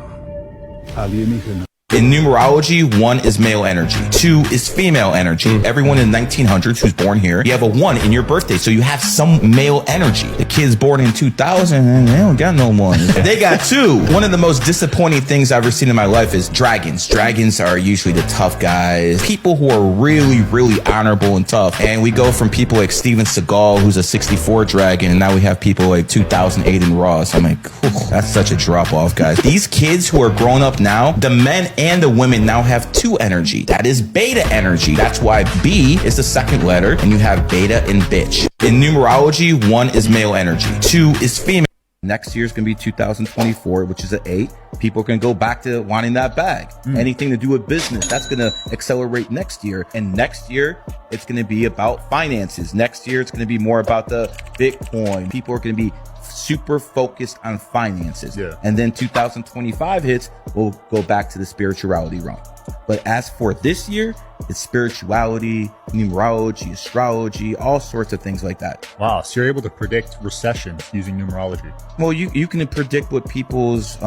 alienígena. In numerology, 1 is male energy, 2 is female energy. Everyone in the 1900s who's born here, you have a 1 in your birthday, so you have some male energy. The kids born in 2000, they don't got no 1. They got 2. One of the most disappointing things I've ever seen in my life is dragons. Dragons are usually the tough guys, people who are really, really honorable and tough. And we go from people like Steven Seagal, who's a 64 dragon, and now we have people like 2008 in Ross. I'm like, that's such a drop off, guys. These kids who are grown up now, the men and the women now have 2 energy. That is beta energy. That's why B is the second letter, and you have beta and bitch. In numerology, 1 is male energy, 2 is female. Next year is going to be 2024, which is an 8. People can go back to wanting that bag. Anything to do with business, that's going to accelerate next year. And next year, it's going to be about finances. Next year, it's going to be more about the Bitcoin. People are going to be super focused on finances. And then 2025 hits, we'll go back to the spirituality realm. But as for this year, it's spirituality, numerology, astrology, all sorts of things like that. Wow, so you're able to predict recessions using numerology. Well, you can predict what people's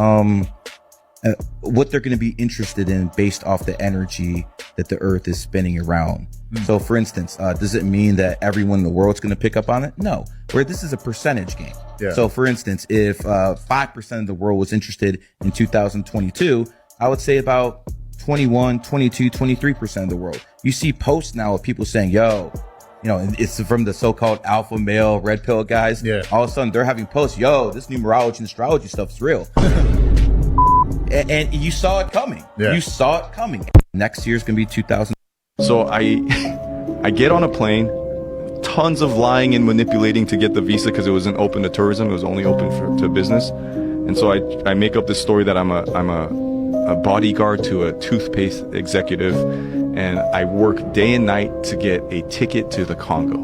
what they're going to be interested in based off the energy that the earth is spinning around. So for instance, does it mean that everyone in the world's going to pick up on it? No, where this is a percentage game. So for instance, if 5% of the world was interested in 2022, I would say about 21, 22, 23% of the world. You see posts now of people saying, yo, you know, it's from the so-called alpha male red pill guys. All of a sudden they're having posts, yo, this numerology and astrology stuff's real. And you saw it coming. You saw it coming. Next year's gonna be 2000. So I get on a plane, tons of lying and manipulating to get the visa because it wasn't open to tourism. It was only open to business. And so I make up this story that I'm a bodyguard to a toothpaste executive, and I work day and night to get a ticket to the Congo.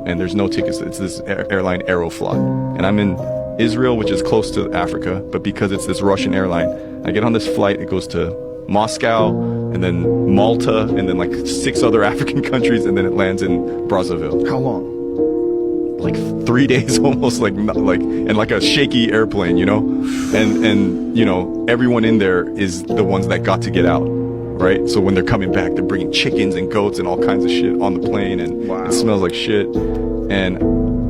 And there's no tickets. It's this airline Aeroflot. And I'm in Israel, which is close to Africa, but because it's this Russian airline, I get on this flight. It goes to Moscow, and then Malta, and then like 6 other African countries, and then it lands in Brazzaville. How long? Like 3 days almost, and like a shaky airplane, you know? And you know, everyone in there is the ones that got to get out, right? So when they're coming back, they're bringing chickens and goats and all kinds of shit on the plane, and it smells like shit. And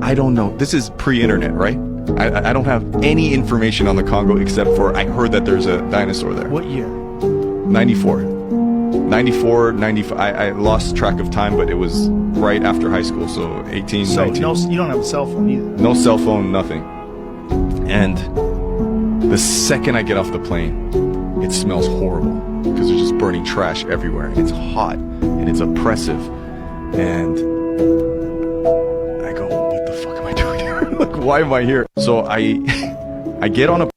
I don't know, this is pre-internet, right? I don't have any information on the Congo except for I heard that there's a dinosaur there. What year? 94, 95. I lost track of time, but it was right after high school, so 18, So 19. you don't have a cell phone either. No cell phone, nothing. And the second I get off the plane, it smells horrible because there's just burning trash everywhere. It's hot and it's oppressive. And I go, what the fuck am I doing here? Like, why am I here? So I get on a...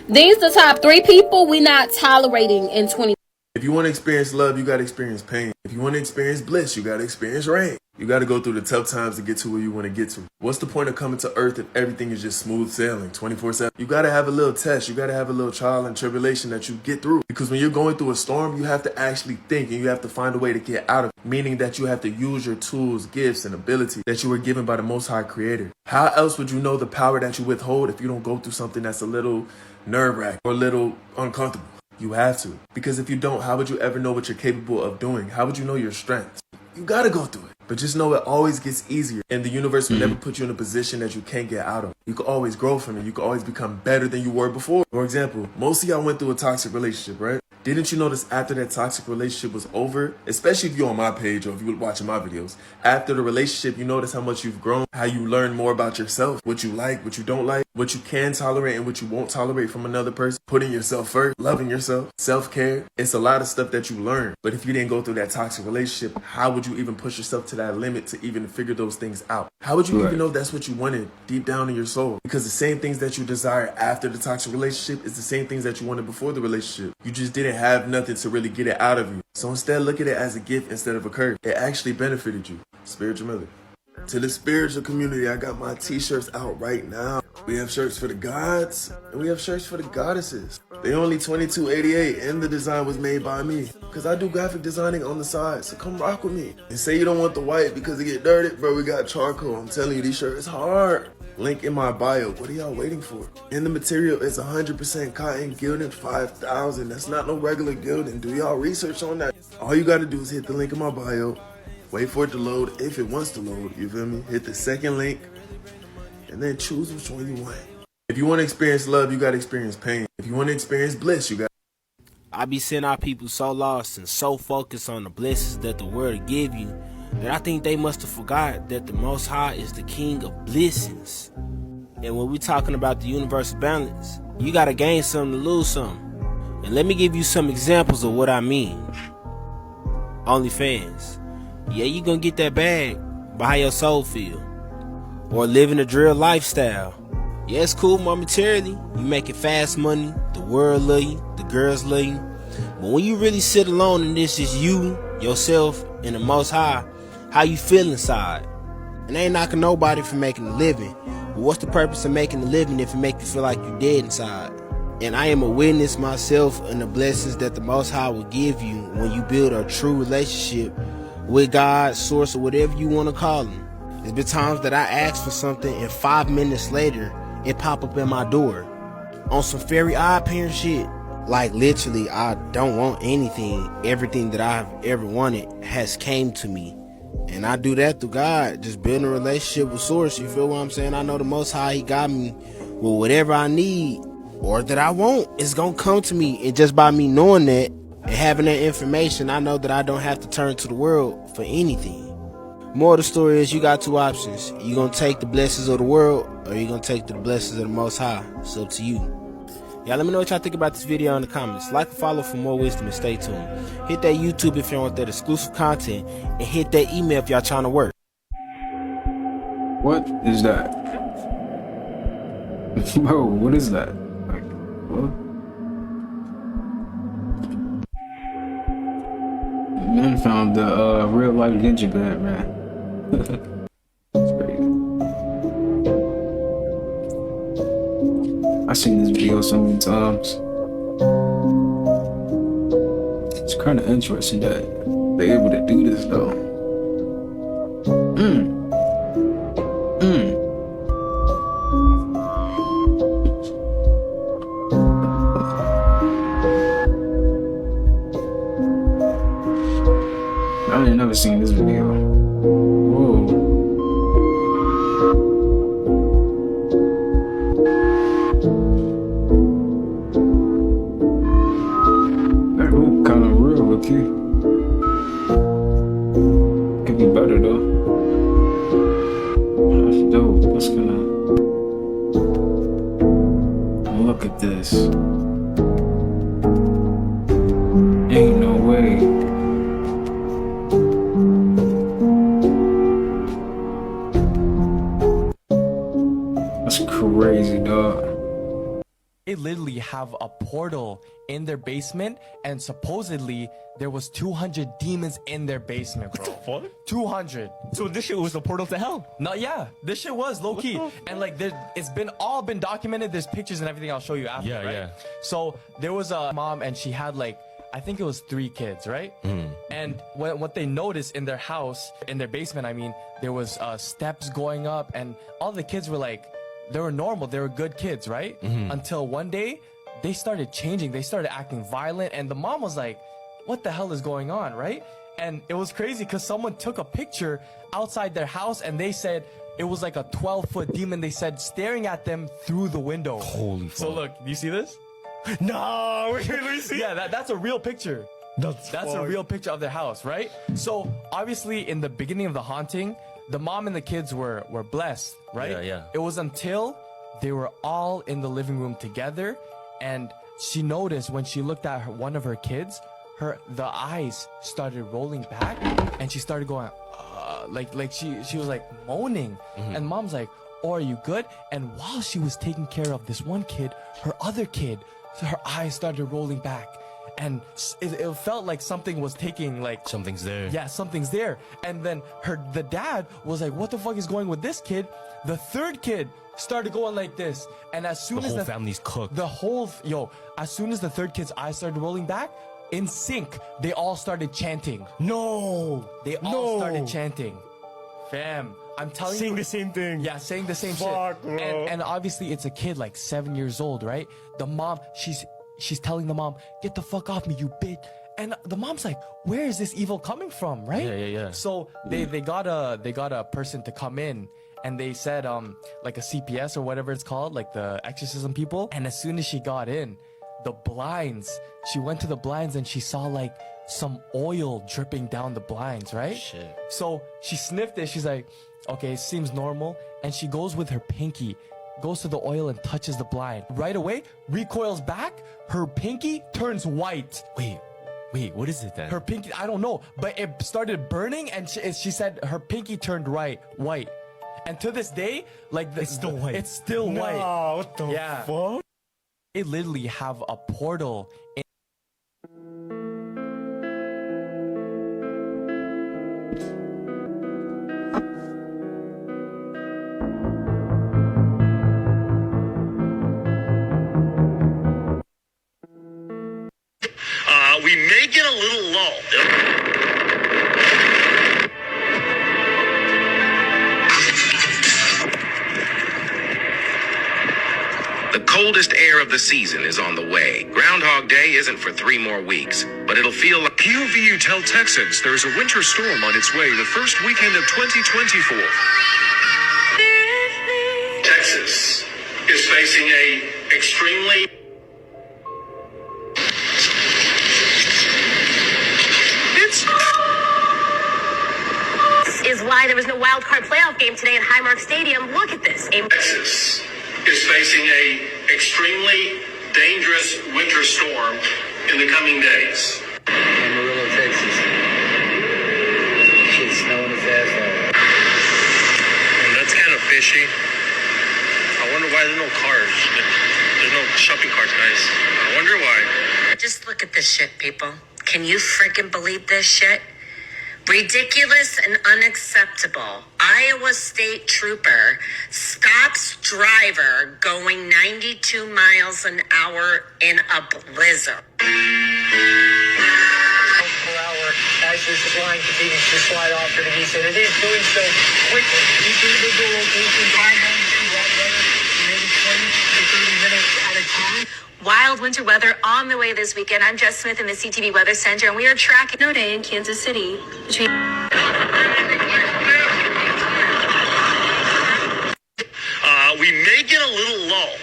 These the top 3 people we not tolerating in 20. If you want to experience love, you got to experience pain. If you want to experience bliss, you got to experience rain. You got to go through the tough times to get to where you want to get to. What's the point of coming to earth if everything is just smooth sailing 24/7? You got to have a little test. You got to have a little trial and tribulation that you get through. Because when you're going through a storm, you have to actually think, and you have to find a way to get out of it. Meaning that you have to use your tools, gifts, and abilities that you were given by the Most High Creator. How else would you know the power that you withhold if you don't go through something that's a little nerve-wracking or a little uncomfortable? You have to. Because if you don't, how would you ever know what you're capable of doing? How would you know your strengths? You gotta go through it. But just know it always gets easier. And the universe will never put you in a position that you can't get out of. You can always grow from it. You can always become better than you were before. For example, most of y'all went through a toxic relationship, right? Didn't you notice after that toxic relationship was over, especially if you're on my page or if you're watching my videos, after the relationship, you notice how much you've grown, how you learn more about yourself, what you like, what you don't like, what you can tolerate and what you won't tolerate from another person, putting yourself first, loving yourself, self-care. It's a lot of stuff that you learn. But if you didn't go through that toxic relationship, how would you even push yourself to that limit to even figure those things out? How would you even know that's what you wanted deep down in your soul? Because the same things that you desire after the toxic relationship is the same things that you wanted before the relationship. You just didn't have nothing to really get it out of you. So instead, look at it as a gift instead of a curse. It actually benefited you. Spiritual Miller. To the spiritual community, I got my t-shirts out right now. We have shirts for the gods and we have shirts for the goddesses. They only $22.88 and the design was made by me. Cause I do graphic designing on the side, so come rock with me. And say you don't want the white because it get dirty, bro, we got charcoal. I'm telling you, these shirts hard. Link in my bio. What are y'all waiting for? And the material is 100% cotton, gilded 5,000. That's not no regular gilding. Do y'all research on that? All you gotta do is hit the link in my bio. Wait for it to load if it wants to load, you feel me? Hit the second link and then choose which one you want. If you want to experience love, you got to experience pain. If you want to experience bliss, you got. I be seeing our people so lost and so focused on the blessings that the world will give you that I think they must have forgot that the Most High is the King of blessings. And when we talking about the universal balance, you got to gain something to lose something. And let me give you some examples of what I mean. OnlyFans. Yeah, you gonna get that bag, but how your soul feel? Or living a drill lifestyle. Yeah, it's cool momentarily. You making fast money, the world love you, the girls love you. But when you really sit alone and this is you, yourself, and the Most High, how you feel inside? And I ain't knocking nobody for making a living. But what's the purpose of making a living if it make you feel like you dead inside? And I am a witness myself in the blessings that the Most High will give you when you build a true relationship with God, source, or whatever you want to call him. There's been times that I ask for something and 5 minutes later, it pop up in my door. On some very odd parent shit. Like literally, I don't want anything. Everything that I've ever wanted has came to me. And I do that through God, just building a relationship with source. You feel what I'm saying? I know the Most High, he got me with whatever I need or that I want. It's gonna come to me. And just by me knowing that, and having that information, I know that I don't have to turn to the world for anything. More of the story is you got two options. You gonna take the blessings of the world or you gonna take the blessings of the Most High. It's up to you. Y'all let me know what y'all think about this video in the comments. Like and follow for more wisdom and stay tuned. Hit that YouTube if you want that exclusive content and hit that email if y'all trying to work. What is that? Bro, what is that? Like, what? Man found the real life gingerbread man. That's crazy. I've seen this video so many times. It's kind of interesting that they're able to do this though. I ain't never seen this video. Whoa. That look kind of real, okay? Could be better though. That's dope. That's gonna look at this. Ain't no way. That's crazy, dog. They literally have a portal in their basement, and supposedly there was 200 demons in their basement, bro. What the fuck? 200. So this shit was the portal to hell? No, yeah, this shit was low key, and like it's been all been documented. There's pictures and everything. I'll show you after. Yeah, right? yeah. So there was a mom, and she had like, I think it was 3 kids, right? And what they noticed in their house, in their basement, I mean, there was steps going up, and all the kids were like, they were normal, they were good kids, right? Until one day, they started changing. They started acting violent, and the mom was like, what the hell is going on, right? And it was crazy because someone took a picture outside their house, and they said it was like a 12-foot demon, they said, staring at them through the window. Holy fuck. So look, do you see this? No, let me see. Yeah, that's a real picture. That's a real picture of their house, right? So obviously in the beginning of the haunting, the mom and the kids were blessed, right? Yeah. It was until they were all in the living room together, and she noticed when she looked at one of her kids, the eyes started rolling back, and she started going like she was like moaning, and mom's like, oh, are you good? And while she was taking care of this one kid, her other kid, her eyes started rolling back, and it felt like something was taking, like, something's there. Yeah, something's there. And then the dad was like, what the fuck is going with this kid? The third kid started going like this, and as soon The as whole family's cooked. As soon as the third kid's eyes started rolling back, in sync, they all started chanting. No! They all started chanting. Fam, I'm telling you. Saying the same thing. Yeah, saying the same Fuck, shit. bro. And obviously it's a kid like 7 years old, right? The mom, she's telling the mom, get the fuck off me, you bitch. And the mom's like, where is this evil coming from, right? Yeah. So they got a person to come in, and they said like a CPS or whatever it's called, like the exorcism people. And as soon as she got in, she went to the blinds and she saw like some oil dripping down the blinds, right? Shit. So she sniffed it. She's like, okay, it seems normal. And she goes with her pinky, goes to the oil and touches the blind. Right away, recoils back. Her pinky turns white. Wait, what is it then? Her pinky, I don't know, but it started burning, and she said her pinky turned white. And to this day, like it's still white. It's still white. No, what the fuck? They literally have a portal in we may get a little lull. The coldest air of the season is on the way. Groundhog Day isn't for 3 more weeks, but it'll feel like... QVU tell Texans there's a winter storm on its way the first weekend of 2024. Texas is facing a extremely... Is why there was no wild card playoff game today at Highmark Stadium. Look at this. Texas is facing a extremely dangerous winter storm in the coming days. Amarillo, Texas. Shit's snowing its ass off. And that's kind of fishy. I wonder why there's no cars. There's no shopping carts, guys. I wonder why. Just look at this shit, people. Can you freaking believe this shit? Ridiculous and unacceptable. Iowa State trooper stops driver going 92 miles an hour in a blizzard. Per hour as this line continues to slide off to the east, and it is doing so quickly. Each individual location by maybe 20 to 30 minutes at a time. Wild winter weather on the way this weekend. I'm Jess Smith in the CTV Weather Center, and we are tracking snow day in Kansas City. We may get a little lull.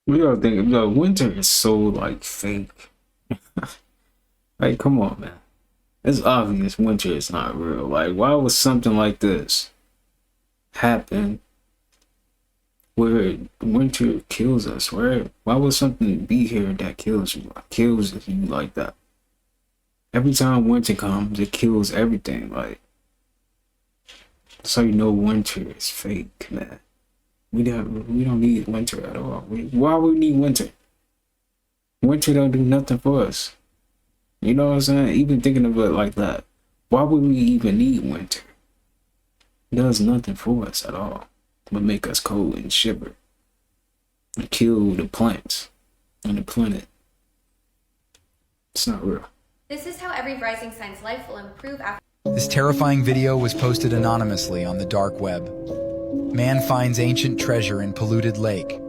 We gotta think, winter is so like fake. Like, come on, man. It's obvious winter is not real. Like, why would something like this happen where winter kills us? Why would something be here that kills you like that? Every time winter comes, it kills everything. Like, so you know winter is fake, man. We don't need winter at all. Why would we need winter? Winter don't do nothing for us. You know what I'm saying? Even thinking of it like that, why would we even need winter? It does nothing for us at all but make us cold and shiver and kill the plants on the planet. It's not real. This is how every rising sign's life will improve after. This terrifying video was posted anonymously on the dark web. Man finds ancient treasure in polluted lake.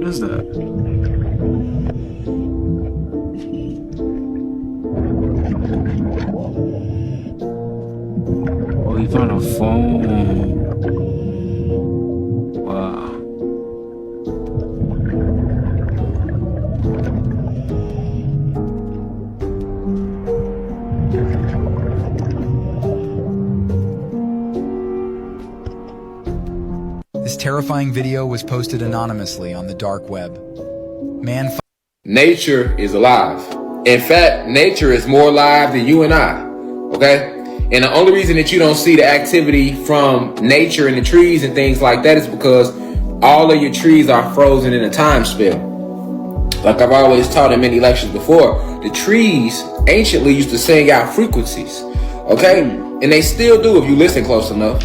is that? Oh, he found a phone. Wow. This terrifying video was posted anonymously on the dark web. Nature is alive. In fact, nature is more alive than you and I, okay? And the only reason that you don't see the activity from nature and the trees and things like that is because all of your trees are frozen in a time spell. Like I've always taught in many lectures before, the trees anciently used to sing out frequencies, okay? And they still do if you listen close enough.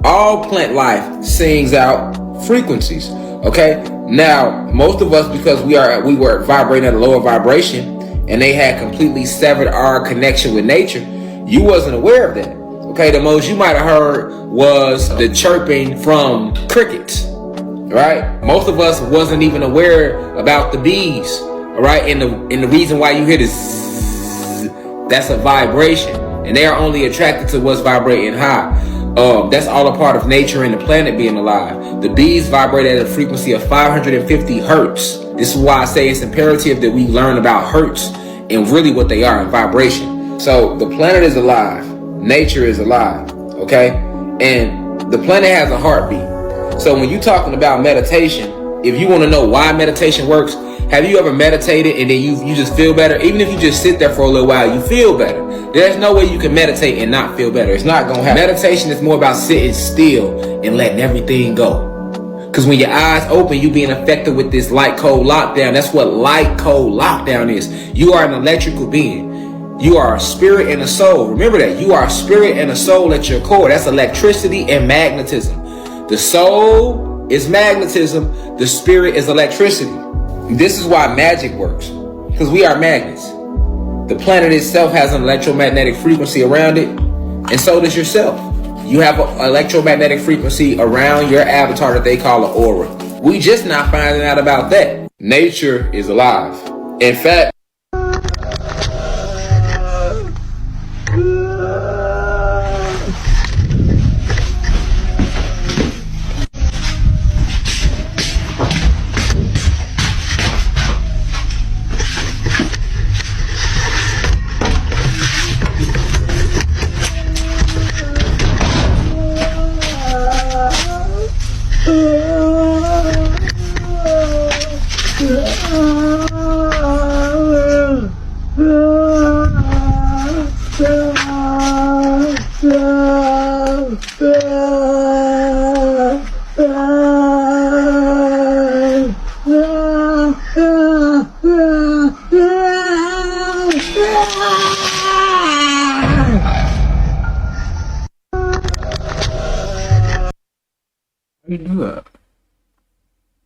All plant life sings out frequencies, okay? Now, most of us, because we were vibrating at a lower vibration and they had completely severed our connection with nature, you wasn't aware of that, okay? The most you might have heard was the chirping from crickets, right? Most of us wasn't even aware about the bees, all right? And the reason why you hear this, that's a vibration, and they are only attracted to what's vibrating high. That's all a part of nature and the planet being alive. The bees vibrate at a frequency of 550 hertz. This is why I say it's imperative that we learn about hertz and really what they are in vibration. So the planet is alive. Nature is alive, okay? And the planet has a heartbeat. So when you're talking about meditation, if you want to know why meditation works, have you ever meditated and then you just feel better? Even if you just sit there for a little while, you feel better. There's no way you can meditate and not feel better. It's not going to happen. Meditation is more about sitting still and letting everything go. Because when your eyes open, you being affected with this light cold lockdown. That's what light cold lockdown is. You are an electrical being. You are a spirit and a soul. Remember that. You are a spirit and a soul at your core. That's electricity and magnetism. The soul is magnetism. The spirit is electricity. This is why magic works, because we are magnets. The planet itself has an electromagnetic frequency around it, and so does yourself. You have an electromagnetic frequency around your avatar that they call an aura. We just not finding out about that. Nature is alive. In fact,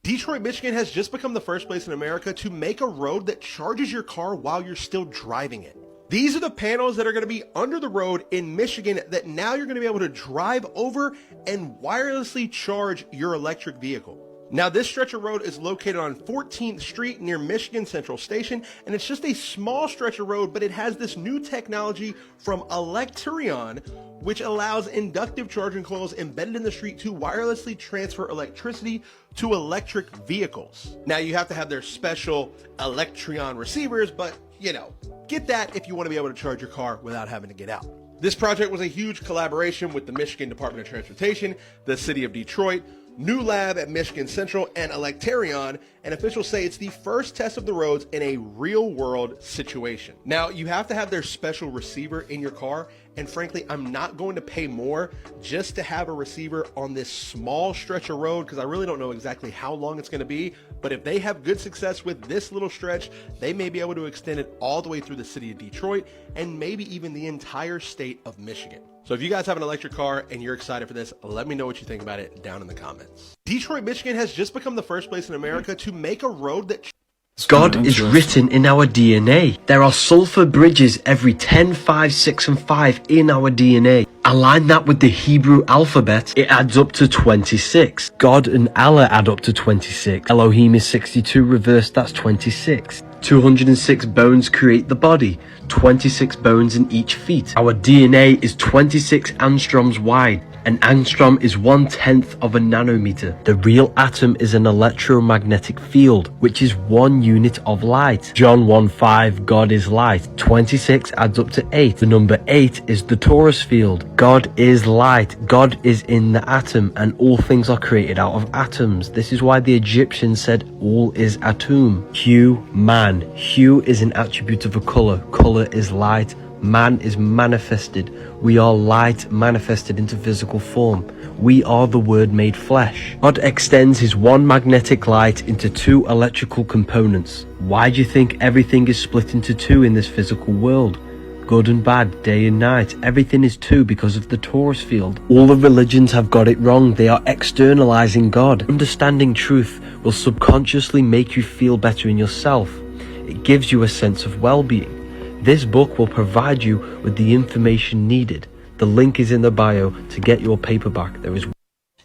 Detroit, Michigan has just become the first place in America to make a road that charges your car while you're still driving it. These are the panels that are going to be under the road in Michigan that now you're going to be able to drive over and wirelessly charge your electric vehicle. Now, this stretch of road is located on 14th Street near Michigan Central Station, and it's just a small stretch of road, but it has this new technology from Electrion, which allows inductive charging coils embedded in the street to wirelessly transfer electricity to electric vehicles. Now, you have to have their special Electrion receivers, but you know, get that if you want to be able to charge your car without having to get out. This project was a huge collaboration with the Michigan Department of Transportation, the City of Detroit, New Lab at Michigan Central, and Electrion, and officials say it's the first test of the roads in a real-world situation. Now, you have to have their special receiver in your car, and frankly, I'm not going to pay more just to have a receiver on this small stretch of road because I really don't know exactly how long it's going to be, but if they have good success with this little stretch, they may be able to extend it all the way through the city of Detroit and maybe even the entire state of Michigan. So if you guys have an electric car and you're excited for this, let me know what you think about it down in the comments. Detroit, Michigan has just become the first place in America to make a road that God is written in our DNA. There are sulfur bridges every 10, 5, 6, and 5 in our DNA. Align that with the Hebrew alphabet, it adds up to 26. God and Allah add up to 26. Elohim is 62, reversed, that's 26. 206 bones create the body, 26 bones in each feet. Our DNA is 26 angstroms wide. An angstrom is 1/10 of a nanometer. The real atom is an electromagnetic field, which is 1 unit of light. John 1:5, God is light. 26 adds up to 8. The number 8 is the torus field. God is light. God is in the atom, and all things are created out of atoms. This is why the Egyptians said all is atum. Hue, man. Hue is an attribute of a color. Color is light. Man is manifested. We are light manifested into physical form. We are the Word made flesh. God extends his one magnetic light into 2 electrical components. Why do you think everything is split into 2 in this physical world? Good and bad, day and night. Everything is 2 because of the torus field. All the religions have got it wrong. They are externalizing God. Understanding truth will subconsciously make you feel better in yourself. It gives you a sense of well-being. This book will provide you with the information needed. The link is in the bio to get your paperback.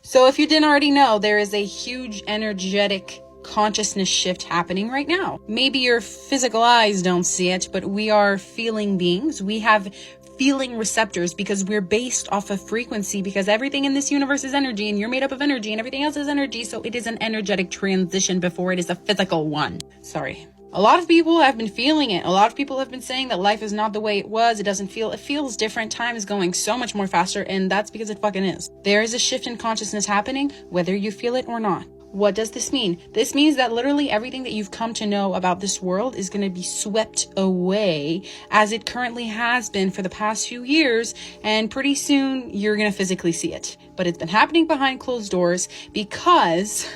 So if you didn't already know, there is a huge energetic consciousness shift happening right now. Maybe your physical eyes don't see it, but we are feeling beings. We have feeling receptors because we're based off of frequency, because everything in this universe is energy and you're made up of energy and everything else is energy. So it is an energetic transition before it is a physical one. Sorry. A lot of people have been feeling it. A lot of people have been saying that life is not the way it was. It feels different. Time is going so much more faster, and that's because it fucking is. There is a shift in consciousness happening, whether you feel it or not. What does this mean? This means that literally everything that you've come to know about this world is going to be swept away as it currently has been for the past few years, and pretty soon you're going to physically see it. But it's been happening behind closed doors because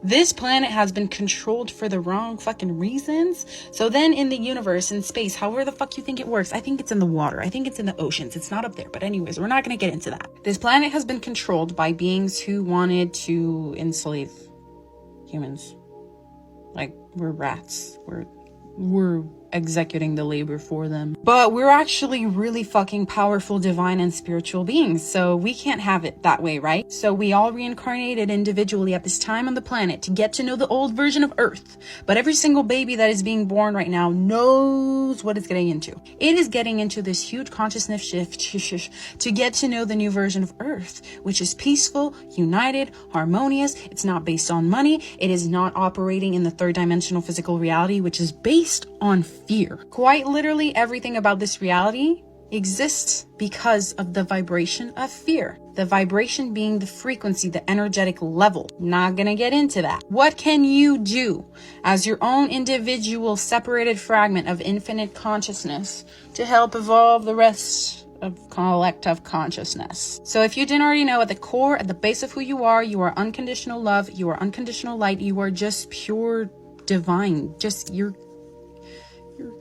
this planet has been controlled for the wrong fucking reasons. So then in the universe, in space, however the fuck you think it works, I think it's in the water. I think it's in the oceans. It's not up there. But anyways, we're not going to get into that. This planet has been controlled by beings who wanted to enslave humans. Like, we're rats. We're executing the labor for them. But we're actually really fucking powerful, divine, and spiritual beings. So we can't have it that way, right? So we all reincarnated individually at this time on the planet to get to know the old version of Earth. But every single baby that is being born right now knows what it's getting into. It is getting into this huge consciousness shift to get to know the new version of Earth, which is peaceful, united, harmonious. It's not based on money. It is not operating in the 3rd dimensional physical reality, which is based on fear. Quite literally everything about this reality exists because of the vibration of fear. The vibration being the frequency, the energetic level. Not gonna get into that. What can you do as your own individual separated fragment of infinite consciousness to help evolve the rest of collective consciousness? So if you didn't already know, at the core, at the base of who you are unconditional love, you are unconditional light, you are just pure divine, just you're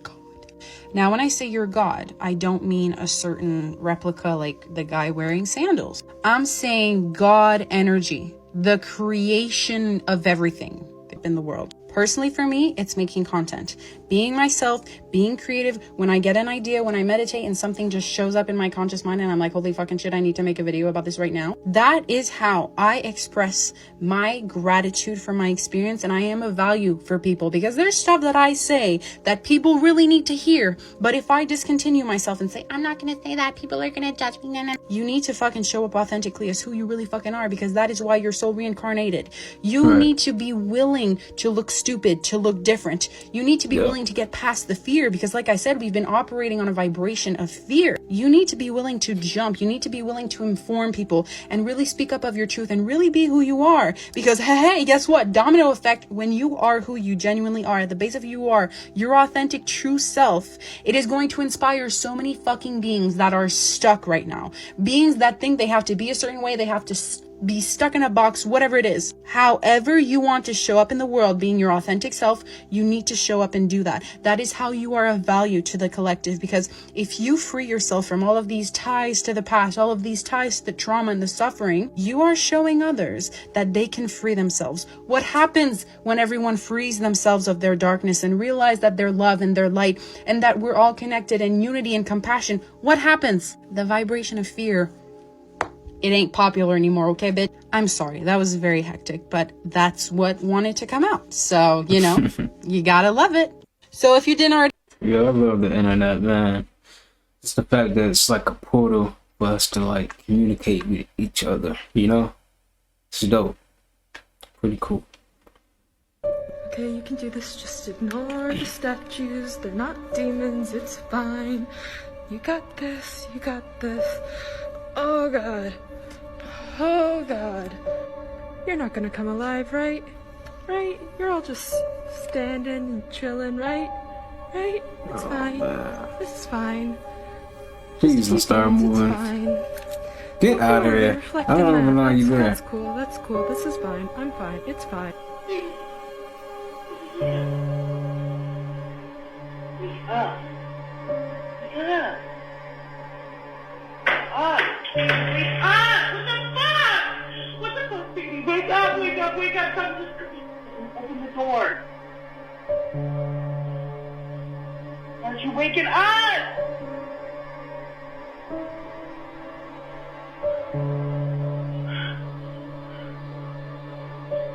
God. Now, when I say you're God, I don't mean a certain replica like the guy wearing sandals. I'm saying God energy, the creation of everything in the world. Personally, for me, it's making content, being myself, being creative. When I get an idea, when I meditate and something just shows up in my conscious mind and I'm like, holy fucking shit, I need to make a video about this right now. That is how I express my gratitude for my experience, and I am of value for people, because there's stuff that I say that people really need to hear. But if I discontinue myself and say, I'm not going to say that, people are going to judge me. You need to fucking show up authentically as who you really fucking are, because that is why you're so reincarnated. You need to be willing to look stupid, to look different. You need to be willing to get past the fear, because like I said, we've been operating on a vibration of fear. You need to be willing to jump. You need to be willing to inform people and really speak up of your truth and really be who you are, because hey, guess what? Domino effect. When you are who you genuinely are, at the base of who you are, your authentic true self, it is going to inspire so many fucking beings that are stuck right now. Beings that think they have to be a certain way, they have to be stuck in a box, whatever it is. However you want to show up in the world, being your authentic self, you need to show up and do that. That is how you are of value to the collective, because if you free yourself from all of these ties to the past, all of these ties to the trauma and the suffering, you are showing others that they can free themselves. What happens when everyone frees themselves of their darkness and realize that they're love and their light and that we're all connected in unity and compassion? What happens? The vibration of fear, it ain't popular anymore, okay, bitch? I'm sorry, that was very hectic, but that's what wanted to come out. So, you know, you gotta love it. So if you didn't already... Yeah, I love the internet, man. It's the fact that it's like a portal for us to like communicate with each other, you know? It's dope. Pretty cool. Okay, you can do this, just ignore the statues. They're not demons, it's fine. You got this, you got this. Oh god. Oh god. You're not gonna come alive, right? Right? You're all just standing and chilling, right? Right? It's fine. This is fine. Please don't start moving. Fine. Get out of here. I don't even know you there. That's cool, that's cool. This is fine. I'm fine. It's fine. Wake up, wake up, wake up, come just open the door. Aren't you waking up?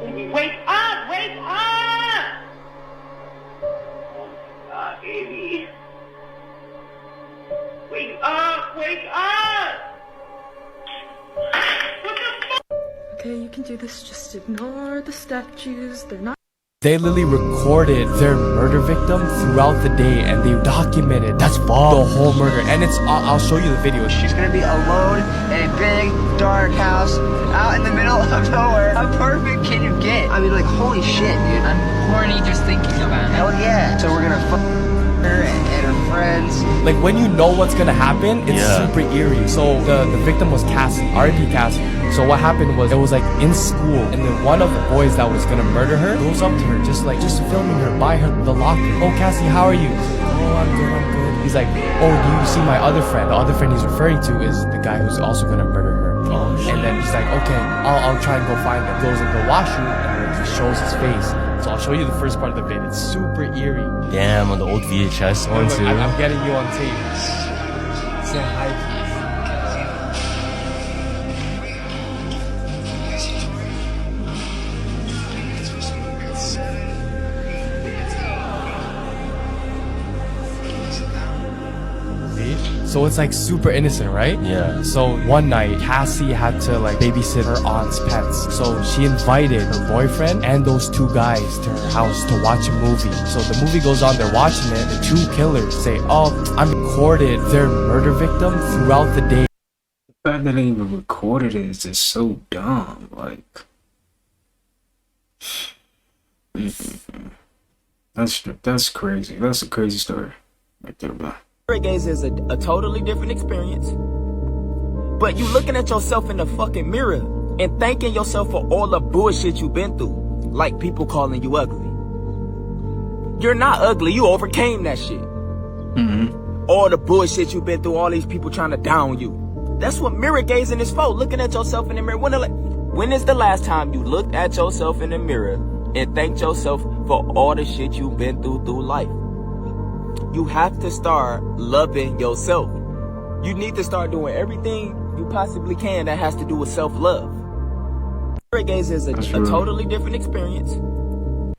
Baby, wake up, wake up! Oh my god, baby. Wake up, wake up! What the fuck? Okay, you can do this, just ignore the statues. They're not... They literally recorded their murder victim throughout the day and they documented the whole murder. And it's, I'll show you the video. She's gonna be alone in a big, dark house out in the middle of nowhere. How perfect can you get? I mean, like, holy shit, dude. I'm horny just thinking about it. Hell yeah. So we're gonna fuck her and her friends. Like, when you know what's gonna happen, it's super eerie. So the victim was Cassie, R.I.P. Cassie. So what happened was, it was like in school, and then one of the boys that was gonna murder her goes up to her, just filming her by the locker. Oh, Cassie, how are you? She's like, oh, I'm good, I'm good. He's like, oh, do you see my other friend? The other friend he's referring to is the guy who's also gonna murder her. Oh, and then he's like, okay, I'll try and go find him. Goes into the washroom, and then he shows his face. So I'll show you the first part of the vid. It's super eerie. Damn, on the old VHS one too. I'm getting you on tape. Say hi, please. So it's like super innocent, right? Yeah. So one night, Cassie had to like babysit her aunt's pets. So she invited her boyfriend and those two guys to her house to watch a movie. So the movie goes on, they're watching it. The two killers say, oh, I recorded their murder victim throughout the day. The fact that they even recorded it is just so dumb. Like, that's crazy. That's a crazy story right there, bro. Gaze is a totally different experience. But you looking at yourself in the fucking mirror and thanking yourself for all the bullshit you've been through. Like people calling you ugly. You're not ugly, you overcame that shit. All the bullshit you've been through, all these people trying to down you. That's what mirror gazing is for, looking at yourself in the mirror. When is the last time you looked at yourself in the mirror and thanked yourself for all the shit you've been through life? You have to start loving yourself. You need to start doing everything you possibly can that has to do with self-love. Mirror gaze is a totally different experience. You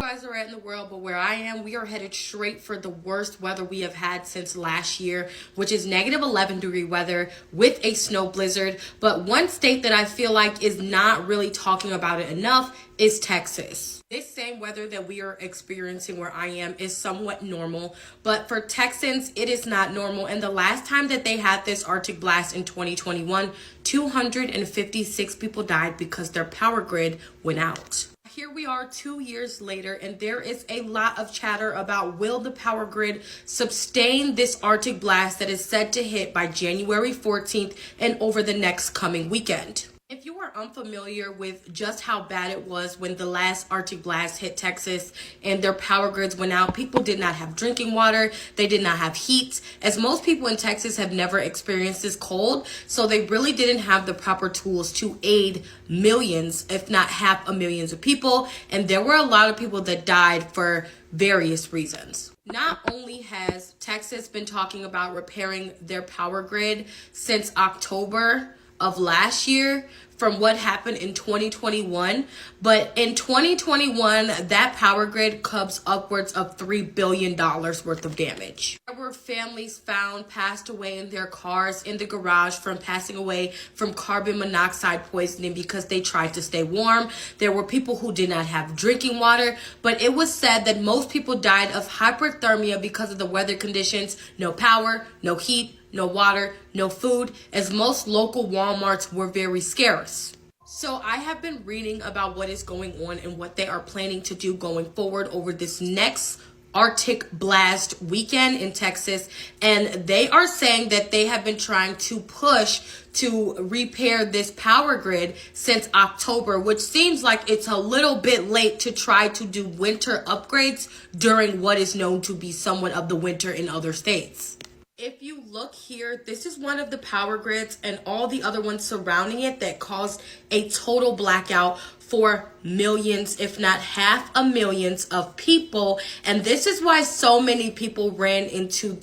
guys are at in the world, but where I am, we are headed straight for the worst weather we have had since last year, which is negative 11-degree weather with a snow blizzard. But one state that I feel like is not really talking about it enough is Texas. This same weather that we are experiencing where I am is somewhat normal, but for Texans, it is not normal. And the last time that they had this Arctic blast in 2021, 256 people died because their power grid went out. Here we are 2 years later, and there is a lot of chatter about will the power grid sustain this Arctic blast that is set to hit by January 14th and over the next coming weekend. If you are unfamiliar with just how bad it was when the last Arctic blast hit Texas and their power grids went out, people did not have drinking water, they did not have heat, as most people in Texas have never experienced this cold, so they really didn't have the proper tools to aid millions, if not half a million of people, and there were a lot of people that died for various reasons. Not only has Texas been talking about repairing their power grid since October of last year from what happened in 2021, but in 2021 that power grid covers upwards of $3 billion worth of damage. There were families found passed away in their cars in the garage from passing away from carbon monoxide poisoning because they tried to stay warm. There were people who did not have drinking water, but it was said that most people died of hypothermia because of the weather conditions. No power, no heat, no water, no food, as most local Walmarts were very scarce. So I have been reading about what is going on and what they are planning to do going forward over this next Arctic blast weekend in Texas, and they are saying that they have been trying to push to repair this power grid since October, which seems like it's a little bit late to try to do winter upgrades during what is known to be somewhat of the winter in other states. If you look here, this is one of the power grids and all the other ones surrounding it that caused a total blackout for millions, if not half a millions of people. And this is why so many people ran into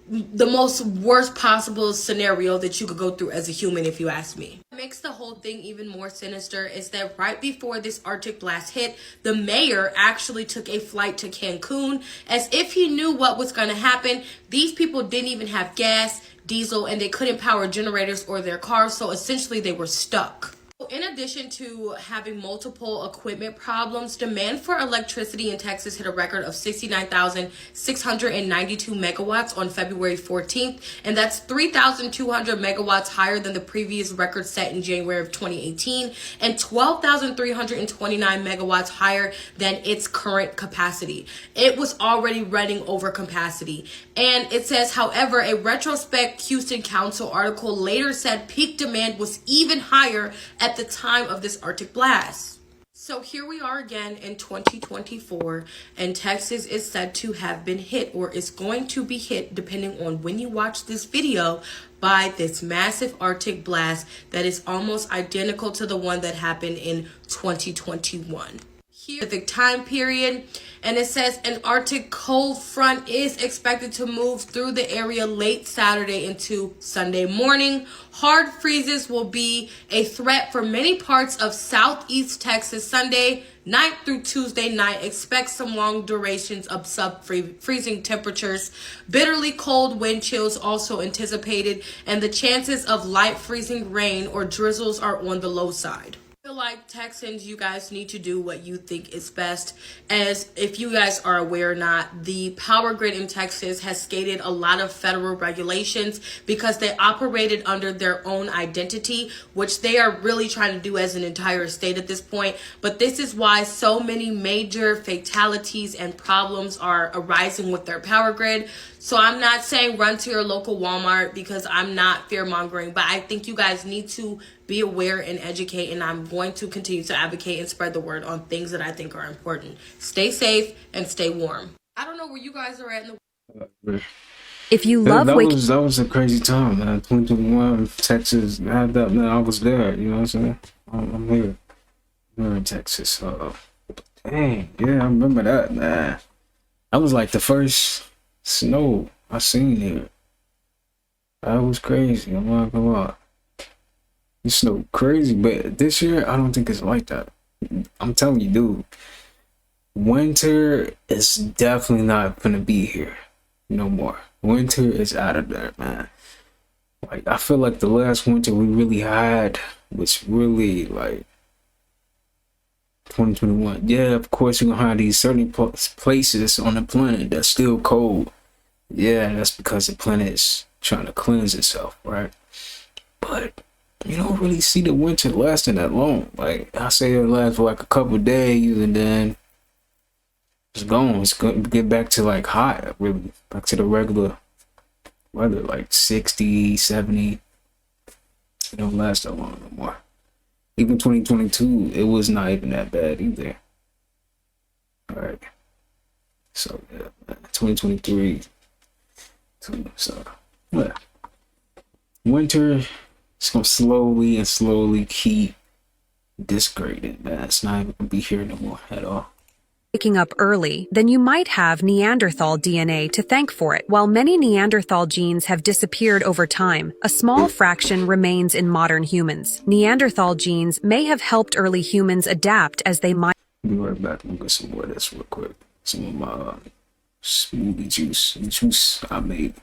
the most worst possible scenario that you could go through as a human, if you ask me. What makes the whole thing even more sinister is that right before this Arctic blast hit, the mayor actually took a flight to Cancun as if he knew what was going to happen. These people didn't even have gas, diesel, and they couldn't power generators or their cars, so essentially they were stuck. In addition to having multiple equipment problems, demand for electricity in Texas hit a record of 69,692 megawatts on February 14th, and that's 3,200 megawatts higher than the previous record set in January of 2018, and 12,329 megawatts higher than its current capacity. It was already running over capacity. And it says, however, a retrospect Houston Council article later said peak demand was even higher at the time of this Arctic blast. So here we are again in 2024, and Texas is said to have been hit, or is going to be hit depending on when you watch this video, by this massive Arctic blast that is almost identical to the one that happened in 2021. Here the time period, and it says an Arctic cold front is expected to move through the area late Saturday into Sunday morning. Hard freezes will be a threat for many parts of southeast Texas Sunday night through Tuesday night. Expect some long durations of sub-freezing temperatures. Bitterly cold wind chills also anticipated, and the chances of light freezing rain or drizzles are on the low side. I feel like Texans, you guys need to do what you think is best. As if you guys are aware or not, the power grid in Texas has skated a lot of federal regulations because they operated under their own identity, which they are really trying to do as an entire state at this point. But this is why so many major fatalities and problems are arising with their power grid. So I'm not saying run to your local Walmart because I'm not fear-mongering, but I think you guys need to be aware and educate, and I'm going to continue to advocate and spread the word on things that I think are important. Stay safe and stay warm. I don't know where you guys are at in the If you love waking, that was a crazy time, man. 2021, Texas had that, man. I was there, you know what I'm saying? I'm here. I'm here in Texas. Dang, yeah, I remember that, man. That was like the first snow I seen here. That was crazy. I'm not gonna lie. It snowed crazy, but this year I don't think it's like that. I'm telling you, dude. Winter is definitely not gonna be here no more. Winter is out of there, man. Like, I feel like the last winter we really had was really like 2021. Yeah, of course you're gonna have these certain places on the planet that's still cold. Yeah, that's because the planet is trying to cleanse itself, right? But you don't really see the winter lasting that long. Like, I say it lasts for like a couple of days and then it's gone. It's going to get back to like hot, really. Back to the regular weather, like 60, 70. It don't last that long no more. Even 2022, it was not even that bad either. All right. So yeah, 2023. So yeah, winter is gonna slowly keep disgrading, man. It's not even gonna be here no more at all. Waking up early, then you might have Neanderthal DNA to thank for it. While many Neanderthal genes have disappeared over time, a small fraction remains in modern humans. Neanderthal genes may have helped early humans adapt as they might. I'll be right back. I'm gonna get some more of this real quick. Some of my smoothie juice I made.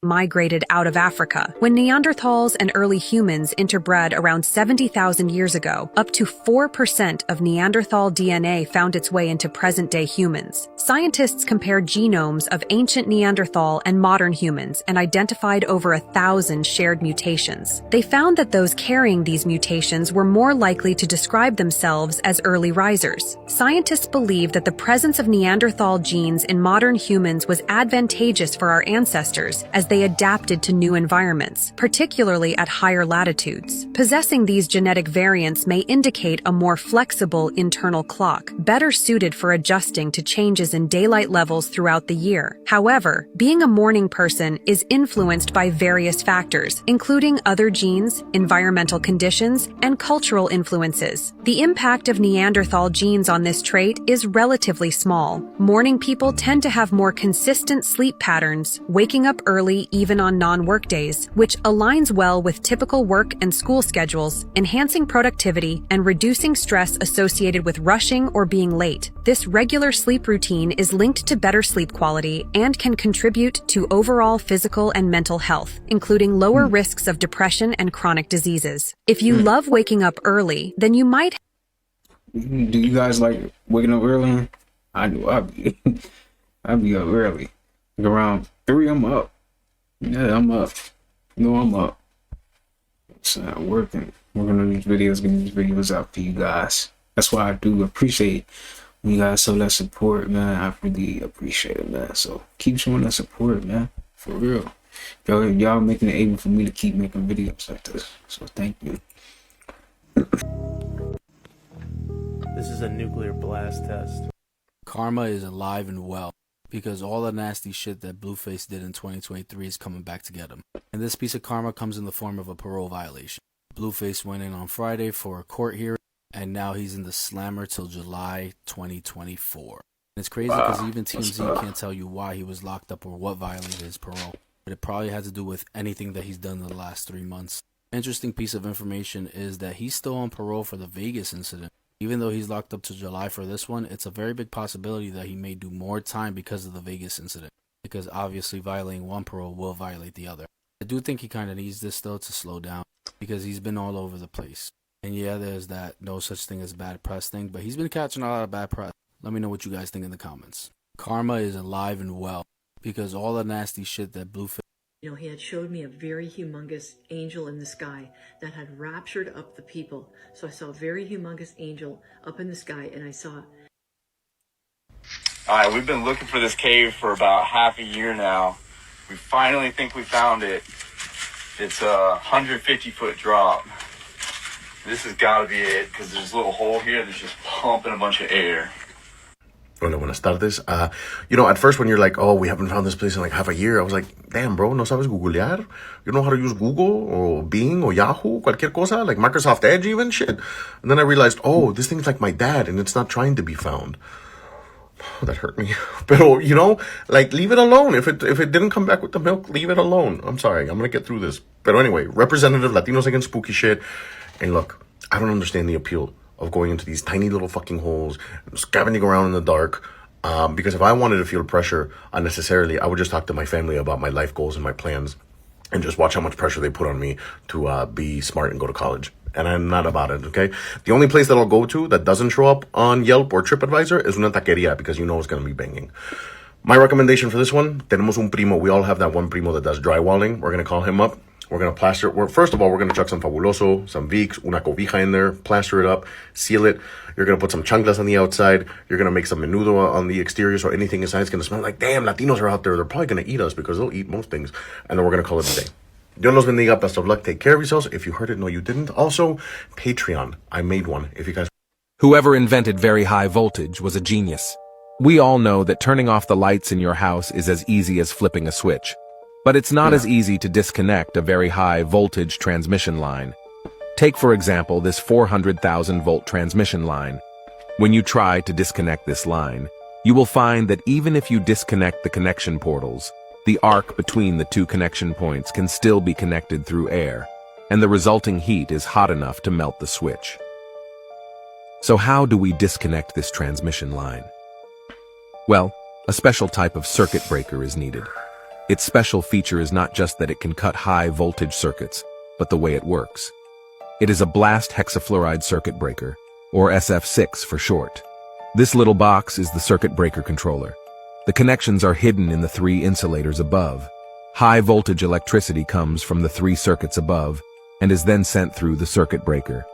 Migrated out of Africa. When Neanderthals and early humans interbred around 70,000 years ago, up to 4% of Neanderthal DNA found its way into present-day humans. Scientists compared genomes of ancient Neanderthal and modern humans and identified over 1,000 shared mutations. They found that those carrying these mutations were more likely to describe themselves as early risers. Scientists believe that the presence of Neanderthal genes in modern humans was advantageous for our ancestors as they adapted to new environments, particularly at higher latitudes. Possessing these genetic variants may indicate a more flexible internal clock, better suited for adjusting to changes in daylight levels throughout the year. However, being a morning person is influenced by various factors, including other genes, environmental conditions, and cultural influences. The impact of Neanderthal genes on this trait is relatively small. Morning people tend to have more consistent sleep patterns, waking up early even on non-work days, which aligns well with typical work and school schedules, enhancing productivity and reducing stress associated with rushing or being late. This regular sleep routine is linked to better sleep quality and can contribute to overall physical and mental health, including lower risks of depression and chronic diseases. If you love waking up early, then you might. Do you guys like waking up early? I do. I'll be up early. Like around 3, I'm up. Yeah, I'm up. I'm up. So I'm working on these videos, getting these videos out for you guys. That's why I do appreciate when you guys show that support, man. I really appreciate it, man. So keep showing that support, man. For real. Y'all making it able for me to keep making videos like this. So thank you. This is a nuclear blast test. Karma is alive and well, because all the nasty shit that Blueface did in 2023 is coming back to get him. And this piece of karma comes in the form of a parole violation. Blueface went in on Friday for a court hearing, and now he's in the slammer till July 2024. And it's crazy because even TMZ can't tell you why he was locked up or what violated his parole. But it probably had to do with anything that he's done in the last 3 months. Interesting piece of information is that he's still on parole for the Vegas incident. Even though he's locked up to July for this one, it's a very big possibility that he may do more time because of the Vegas incident. Because obviously violating one parole will violate the other. I do think he kind of needs this though to slow down, because he's been all over the place. And yeah, there's that no such thing as bad press thing, but he's been catching a lot of bad press. Let me know what you guys think in the comments. Karma is alive and well, because all the nasty shit that Blueface... You know, he had showed me a very humongous angel in the sky that had raptured up the people. So I saw a very humongous angel up in the sky, and I saw... Alright, we've been looking for this cave for about half a year now. We finally think we found it. It's a 150-foot drop. This has got to be it, because there's a little hole here that's just pumping a bunch of air. Hola, buenas tardes. You know, at first when you're like, oh, we haven't found this place in like half a year, I was like, damn, bro, no sabes googlear? You know how to use Google or Bing or Yahoo, cualquier cosa, like Microsoft Edge even, shit. And then I realized, oh, this thing's like my dad and it's not trying to be found. Oh, that hurt me. Pero, you know, like, leave it alone. If it didn't come back with the milk, leave it alone. I'm sorry, I'm gonna get through this. But anyway, Representative Latinos Against Spooky Shit. And look, I don't understand the appeal of going into these tiny little fucking holes, scavenging around in the dark, because if I wanted to feel pressure unnecessarily, I would just talk to my family about my life goals and my plans and just watch how much pressure they put on me to be smart and go to college. And I'm not about it, okay? The only place that I'll go to that doesn't show up on Yelp or TripAdvisor is una taqueria, because you know it's going to be banging. My recommendation for this one, tenemos un primo. We all have that one primo that does drywalling. We're going to call him up. We're going to plaster it. First of all, we're going to chuck some Fabuloso, some Vicks, una cobija in there, plaster it up, seal it. You're going to put some chanclas on the outside. You're going to make some menudo on the exterior, so anything inside is going to smell like, damn, Latinos are out there. They're probably going to eat us because they'll eat most things. And then we're going to call it a day. Dios los bendiga. Best of luck. Take care of yourselves. If you heard it, no, you didn't. Also, Patreon. I made one. If you guys. Whoever invented very high voltage was a genius. We all know that turning off the lights in your house is as easy as flipping a switch. But it's not as easy to disconnect a very high voltage transmission line. Take, for example, this 400,000 volt transmission line. When you try to disconnect this line, you will find that even if you disconnect the connection portals, the arc between the two connection points can still be connected through air, and the resulting heat is hot enough to melt the switch. So how do we disconnect this transmission line? Well, a special type of circuit breaker is needed. Its special feature is not just that it can cut high voltage circuits, but the way it works. It is a blast hexafluoride circuit breaker, or SF6 for short. This little box is the circuit breaker controller. The connections are hidden in the 3 insulators above. High voltage electricity comes from the 3 circuits above and is then sent through the circuit breaker.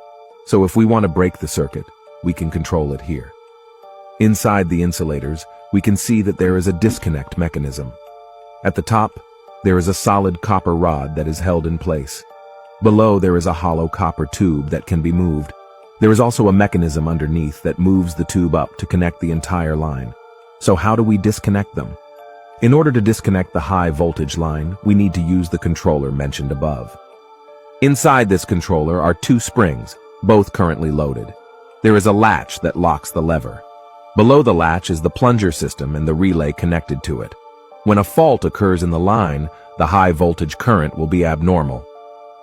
So if we want to break the circuit, we can control it here. Inside the insulators, we can see that there is a disconnect mechanism. At the top, there is a solid copper rod that is held in place. Below, there is a hollow copper tube that can be moved. There is also a mechanism underneath that moves the tube up to connect the entire line. So how do we disconnect them? In order to disconnect the high voltage line, we need to use the controller mentioned above. Inside this controller are 2 springs, both currently loaded. There is a latch that locks the lever. Below the latch is the plunger system and the relay connected to it. When a fault occurs in the line, the high voltage current will be abnormal.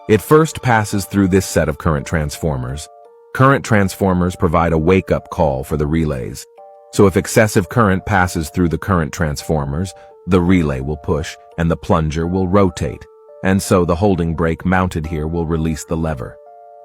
It first passes through this set of current transformers. Current transformers provide a wake-up call for the relays. So if excessive current passes through the current transformers, the relay will push and the plunger will rotate. And so the holding brake mounted here will release the lever.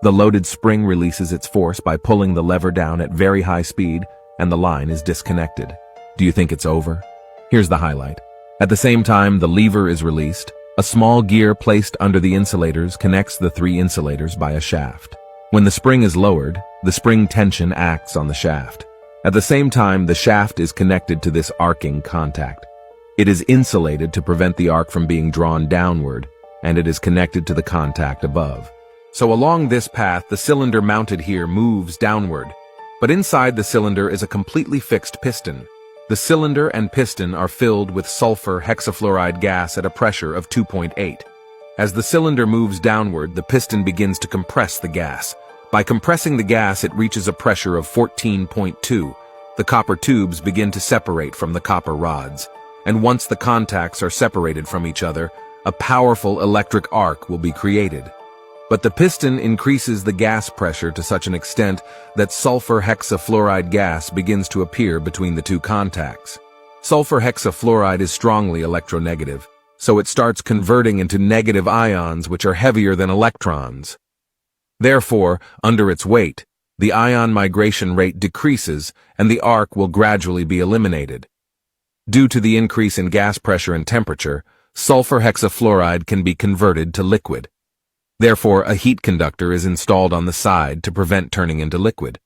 The loaded spring releases its force by pulling the lever down at very high speed, and the line is disconnected. Do you think it's over? Here's the highlight. At the same time the lever is released, a small gear placed under the insulators connects the 3 insulators by a shaft. When the spring is lowered, the spring tension acts on the shaft. At the same time, the shaft is connected to this arcing contact. It is insulated to prevent the arc from being drawn downward, and it is connected to the contact above. So along this path, the cylinder mounted here moves downward. But inside the cylinder is a completely fixed piston. The cylinder and piston are filled with sulfur hexafluoride gas at a pressure of 2.8. As the cylinder moves downward, the piston begins to compress the gas. By compressing the gas, it reaches a pressure of 14.2. The copper tubes begin to separate from the copper rods. And once the contacts are separated from each other, a powerful electric arc will be created. But the piston increases the gas pressure to such an extent that sulfur hexafluoride gas begins to appear between the 2 contacts. Sulfur hexafluoride is strongly electronegative, so it starts converting into negative ions which are heavier than electrons. Therefore, under its weight, the ion migration rate decreases and the arc will gradually be eliminated. Due to the increase in gas pressure and temperature, sulfur hexafluoride can be converted to liquid. Therefore, a heat conductor is installed on the side to prevent turning into liquid.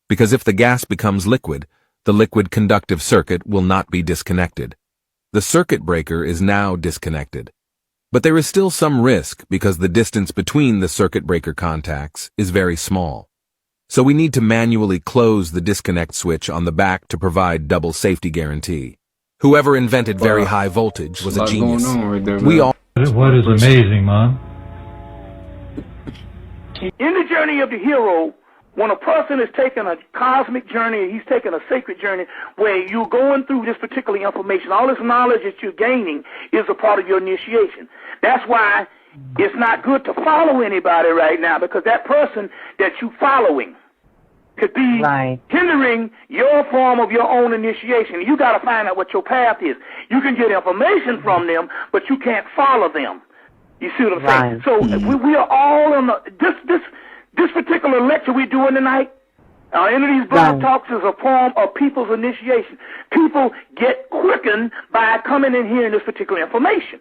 Because if the gas becomes liquid, the liquid conductive circuit will not be disconnected. The circuit breaker is now disconnected. But there is still some risk because the distance between the circuit breaker contacts is very small. So we need to manually close the disconnect switch on the back to provide double safety guarantee. Whoever invented very high voltage was a genius. We all... What is amazing, Mom? In the journey of the hero, when a person is taking a cosmic journey, he's taking a sacred journey where you're going through this particular information, all this knowledge that you're gaining is a part of your initiation. That's why it's not good to follow anybody right now, because that person that you're following could be hindering your form of your own initiation. You got to find out what your path is. You can get information from them, but you can't follow them. You see what I'm saying? So we are all on this particular lecture we're doing tonight. Any of these blog talks is a form of people's initiation. People get quickened by coming in hearing this particular information.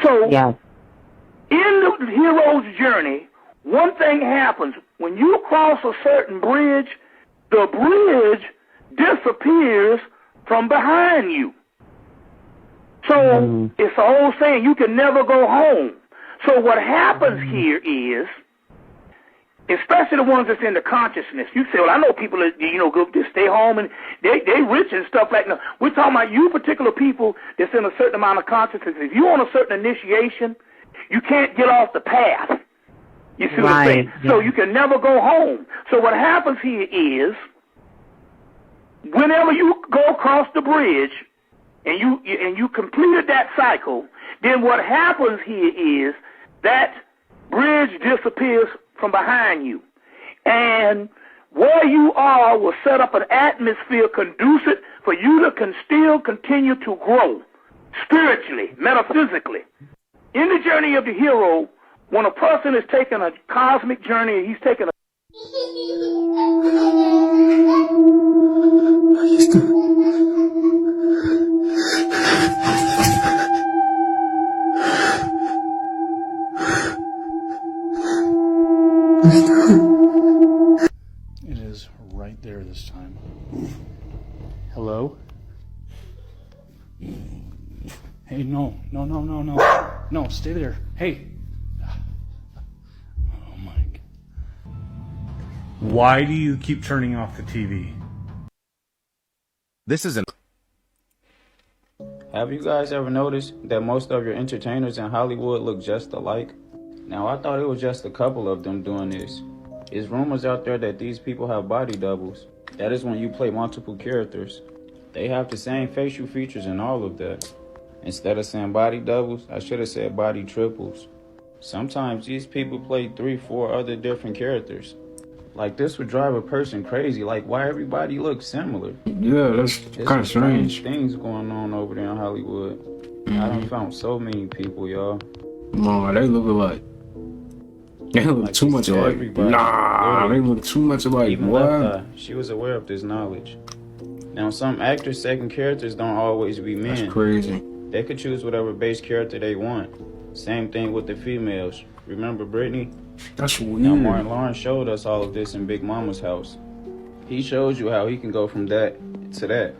So in the hero's journey, one thing happens. When you cross a certain bridge, the bridge disappears from behind you. So it's the old saying, you can never go home. So what happens here is, especially the ones that's in the consciousness. You say, well, I know people that, go just stay home and they rich and stuff like that. No, we're talking about you particular people that's in a certain amount of consciousness. If you're on a certain initiation, you can't get off the path. You see what I'm saying? Yeah. So you can never go home. So what happens here is, whenever you go across the bridge and you completed that cycle, then what happens here is that bridge disappears from behind you. And where you are will set up an atmosphere conducive for you to still continue to grow spiritually, metaphysically. In the journey of the hero, when a person is taking a cosmic journey, he's taking a It is right there this time. Hello? Hey, no. No, stay there. Hey. Oh my God. Why do you keep turning off the TV? This is an... Have you guys ever noticed that most of your entertainers in Hollywood look just alike? Now, I thought it was just a couple of them doing this. There's rumors out there that these people have body doubles. That is when you play multiple characters. They have the same facial features and all of that. Instead of saying body doubles, I should have said body triples. Sometimes these people play 3-4 other different characters. Like, this would drive a person crazy. Like, why everybody looks similar? Yeah, that's kind of strange. Things going on over there in Hollywood. I done found so many people, y'all. No, they look alike. They look like too much alike. Nah, they look too much alike. Even what? Left Eye, she was aware of this knowledge. Now, some actors' second characters don't always be men. That's crazy. They could choose whatever base character they want. Same thing with the females. Remember Brittany? That's weird. Now, Martin Lawrence showed us all of this in Big Mama's house. He shows you how he can go from that to that.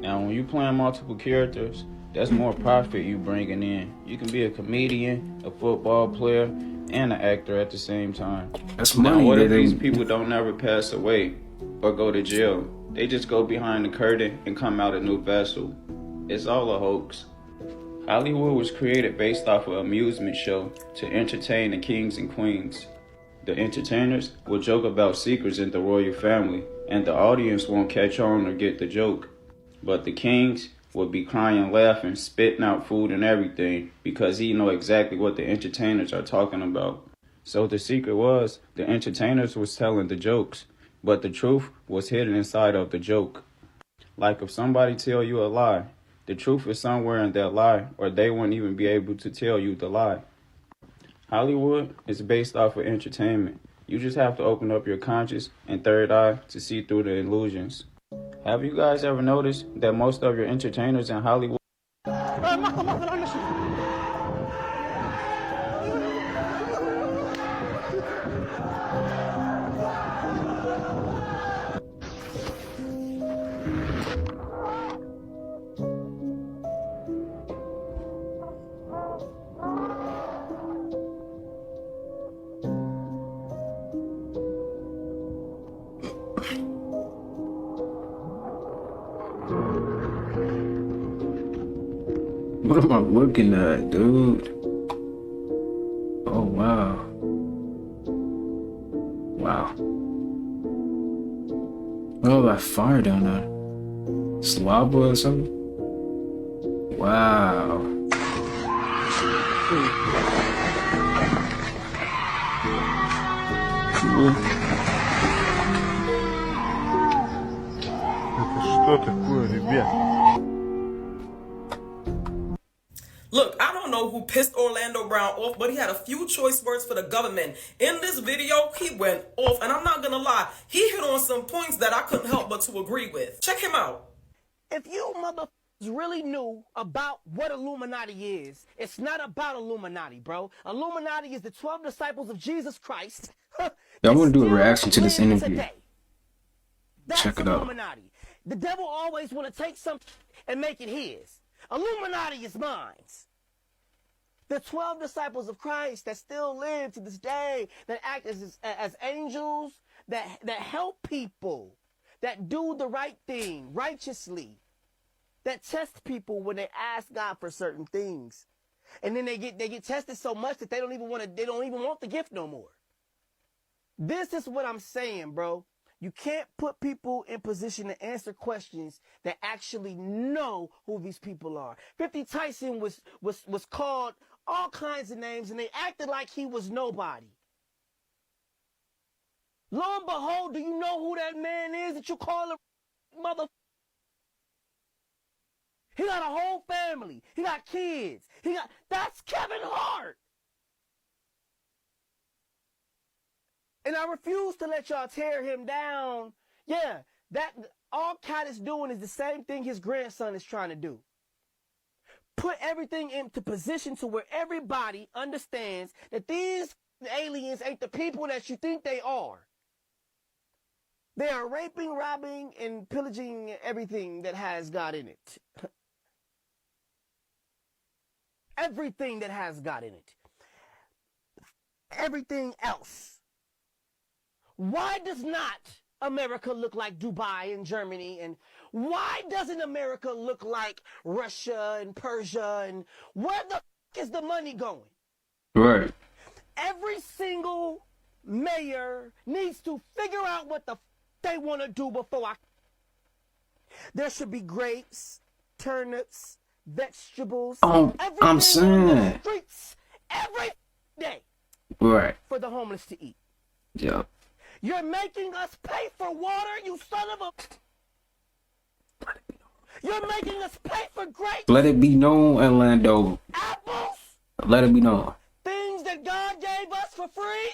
Now, when you playing multiple characters, that's more profit you bringing in. You can be a comedian, a football player, and an actor at the same time. That's now, money. what if these people don't never pass away or go to jail? They just go behind the curtain and come out a new vessel. It's all a hoax. Hollywood was created based off of an amusement show to entertain the kings and queens. The entertainers will joke about secrets in the royal family, and the audience won't catch on or get the joke. But the kings would be crying, laughing, spitting out food and everything, because he know exactly what the entertainers are talking about. So the secret was, the entertainers was telling the jokes, but the truth was hidden inside of the joke. Like if somebody tell you a lie, the truth is somewhere in that lie, or they wouldn't even be able to tell you the lie. Hollywood is based off of entertainment. You just have to open up your conscious and third eye to see through the illusions. Have you guys ever noticed that most of your entertainers in Hollywood What am I looking at, dude? Oh, wow. Wow. Oh, that fire down there. It's lava or something? Wow. Что такое, ребят? Look, I don't know who pissed Orlando Brown off, but he had a few choice words for the government. In this video, he went off, and I'm not gonna lie, he hit on some points that I couldn't help but to agree with. Check him out. If you motherfuckers really knew about what Illuminati is, it's not about Illuminati, bro. Illuminati is the 12 disciples of Jesus Christ. Yeah, I want to do a reaction to this interview. That's Check it out. Illuminati. The devil always want to take something and make it his. Illuminati is mine. The 12 disciples of Christ that still live to this day, that act as angels, that help people, that do the right thing righteously, that test people when they ask God for certain things. And then they get tested so much that they don't even want the gift no more. This is what I'm saying, bro. You can't put people in position to answer questions that actually know who these people are. 50 Tyson was called all kinds of names, and they acted like he was nobody. Lo and behold, do you know who that man is that you call a mother? He got a whole family. He got kids. That's Kevin Hart. And I refuse to let y'all tear him down. Yeah, that all Cat is doing is the same thing his grandson is trying to do. Put everything into position to where everybody understands that these aliens ain't the people that you think they are. They are raping, robbing, and pillaging everything that has God in it. Everything that has God in it. Everything else. Why does not America look like Dubai and Germany? And why doesn't America look like Russia and Persia? And where the is the money going? Right. Every single mayor needs to figure out what the they want to do before There should be grapes, turnips, vegetables. I'm saying. On the streets every day. Right. For the homeless to eat. Yeah. You're making us pay for water, you son of a... You're making us pay for grapes. Let it be known, Orlando. Apples. Let it be known. Things that God gave us for free.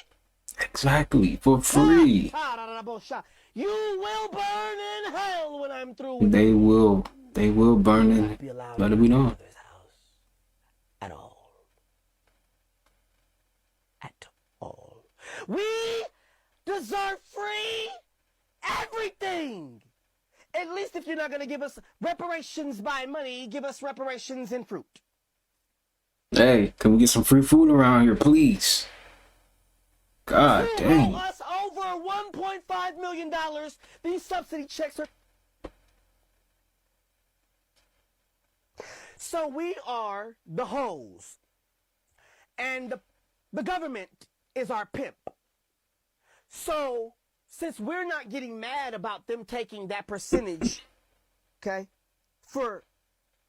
Exactly, for free. You will burn in hell when I'm through. They will burn in. Let it be known. At all. At all. We deserve free everything. At least if you're not going to give us reparations by money, give us reparations in fruit. Hey, can we get some free food around here, please? God you dang. owe us over $1.5 million. These subsidy checks are... So we are the hoes. And the government is our pimp. So, since we're not getting mad about them taking that percentage, okay, for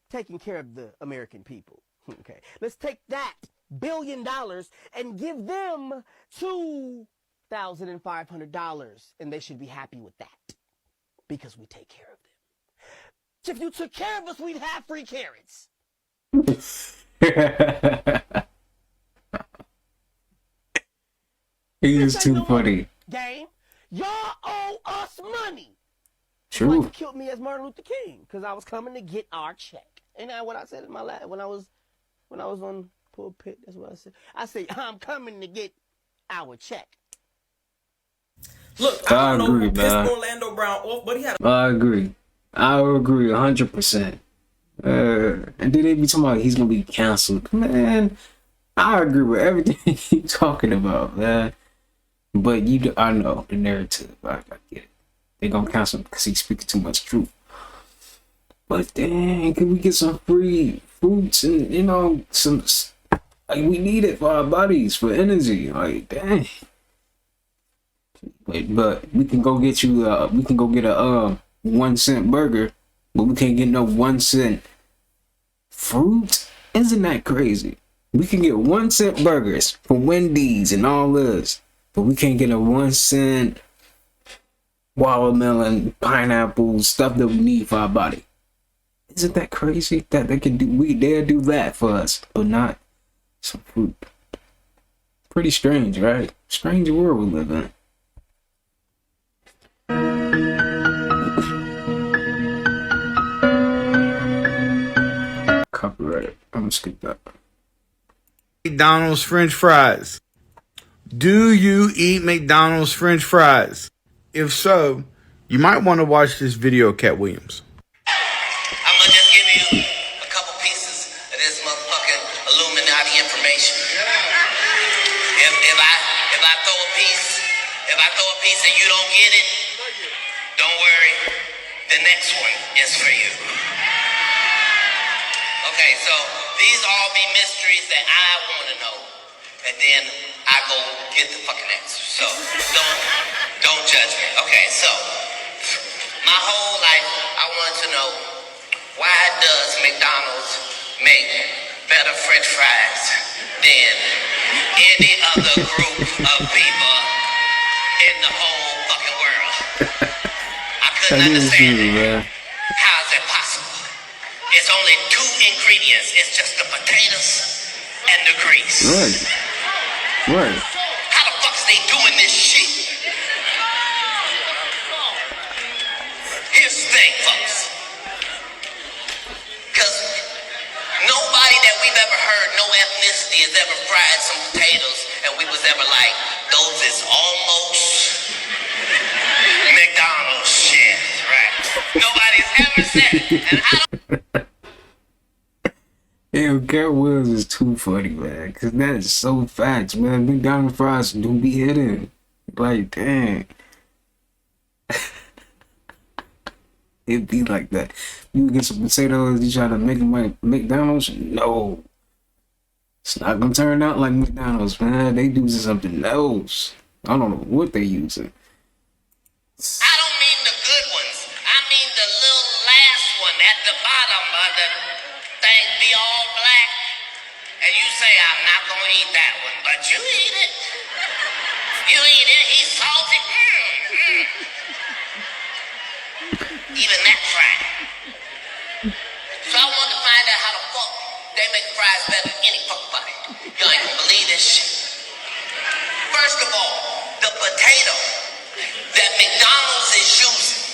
taking care of the American people, okay, let's take that $1 billion and give them $2,500, and they should be happy with that because we take care of them. If you took care of us, we'd have free carrots. He is too funny. Game, y'all owe us money. True. Like you killed me as Martin Luther King because I was coming to get our check. Ain't that what I said in my last when I was on pulpit? That's what I said. I said I'm coming to get our check. Look, I I don't agree, know who pissed man. Orlando Brown off, but he had. I agree 100%. And then they be talking about he's gonna be canceled. Man, I agree with everything you're talking about, man. But I know the narrative. I get it. They gonna cancel him because he's speaking too much truth. But dang, can we get some free fruits and some? Like we need it for our bodies for energy. Like dang. But we can go get you. We can go get a 1 cent burger, but we can't get no 1 cent fruit. Isn't that crazy? We can get 1 cent burgers from Wendy's and all this, but we can't get a 1 cent watermelon, pineapple, stuff that we need for our body. Isn't that crazy that they can do? They'll do that for us, but not some fruit. Pretty strange, right? Strange world we live in. Copyright. I'm gonna skip that. McDonald's French fries. Do you eat McDonald's French fries? If so, you might want to watch this video, Cat Williams. I'm gonna just give you a couple pieces of this motherfucking Illuminati information. next one is for you. Okay, so these all be mysteries that I want to know. And then I go get the fucking answer. So don't judge me. Okay, so my whole life I wanted to know, why does McDonald's make better French fries than any other group of people in the whole fucking world? I couldn't understand it. How is that possible? It's only 2 ingredients. It's just the potatoes and the grease. Right. How the fuck's they doing this shit? Here's the thing, folks. Because nobody that we've ever heard, no ethnicity, has ever fried some potatoes and we was ever like, those is almost McDonald's shit, right? Nobody's ever said it. And I don't Damn, Cat Williams is too funny, man. Cause that is so facts, man. McDonald's fries don't be hidden. Like, dang. It be like that. You get some potatoes, you try to make them like McDonald's? No. It's not gonna turn out like McDonald's, man. They do something else. I don't know what they using. I don't mean the good ones. I mean the little last one at the bottom of the thing be all black. And you say, I'm not gonna eat that one. But you eat it. You eat it. He's salty. Even that's right. So I want to find out how the fuck they make fries better than any fuck body. Y'all ain't gonna believe this shit. First of all, the potato that McDonald's is using.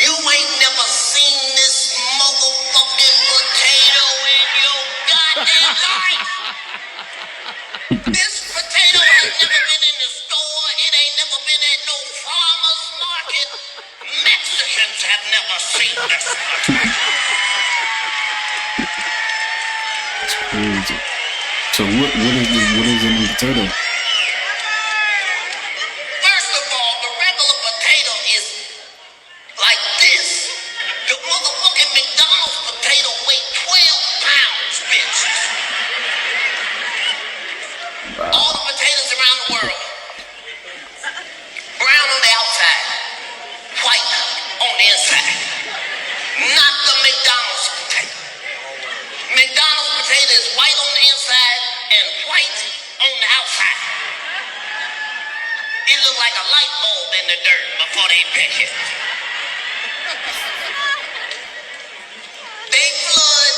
You ain't never seen this motherfucking potato in your goddamn life. This potato has never been in the store. It ain't never been at no farmer's market. Mexicans have never seen this potato. It's crazy. So what is in the potato? First of all, the regular potato is like this. The motherfucking McDonald's potato weighs 12 pounds, bitch. Wow. All the potatoes around the world, brown on the outside, white on the inside. Not the McDonald's potato. McDonald's potato is white on the inside and white on the outside. It look like a light bulb in the dirt before they pick it. They flood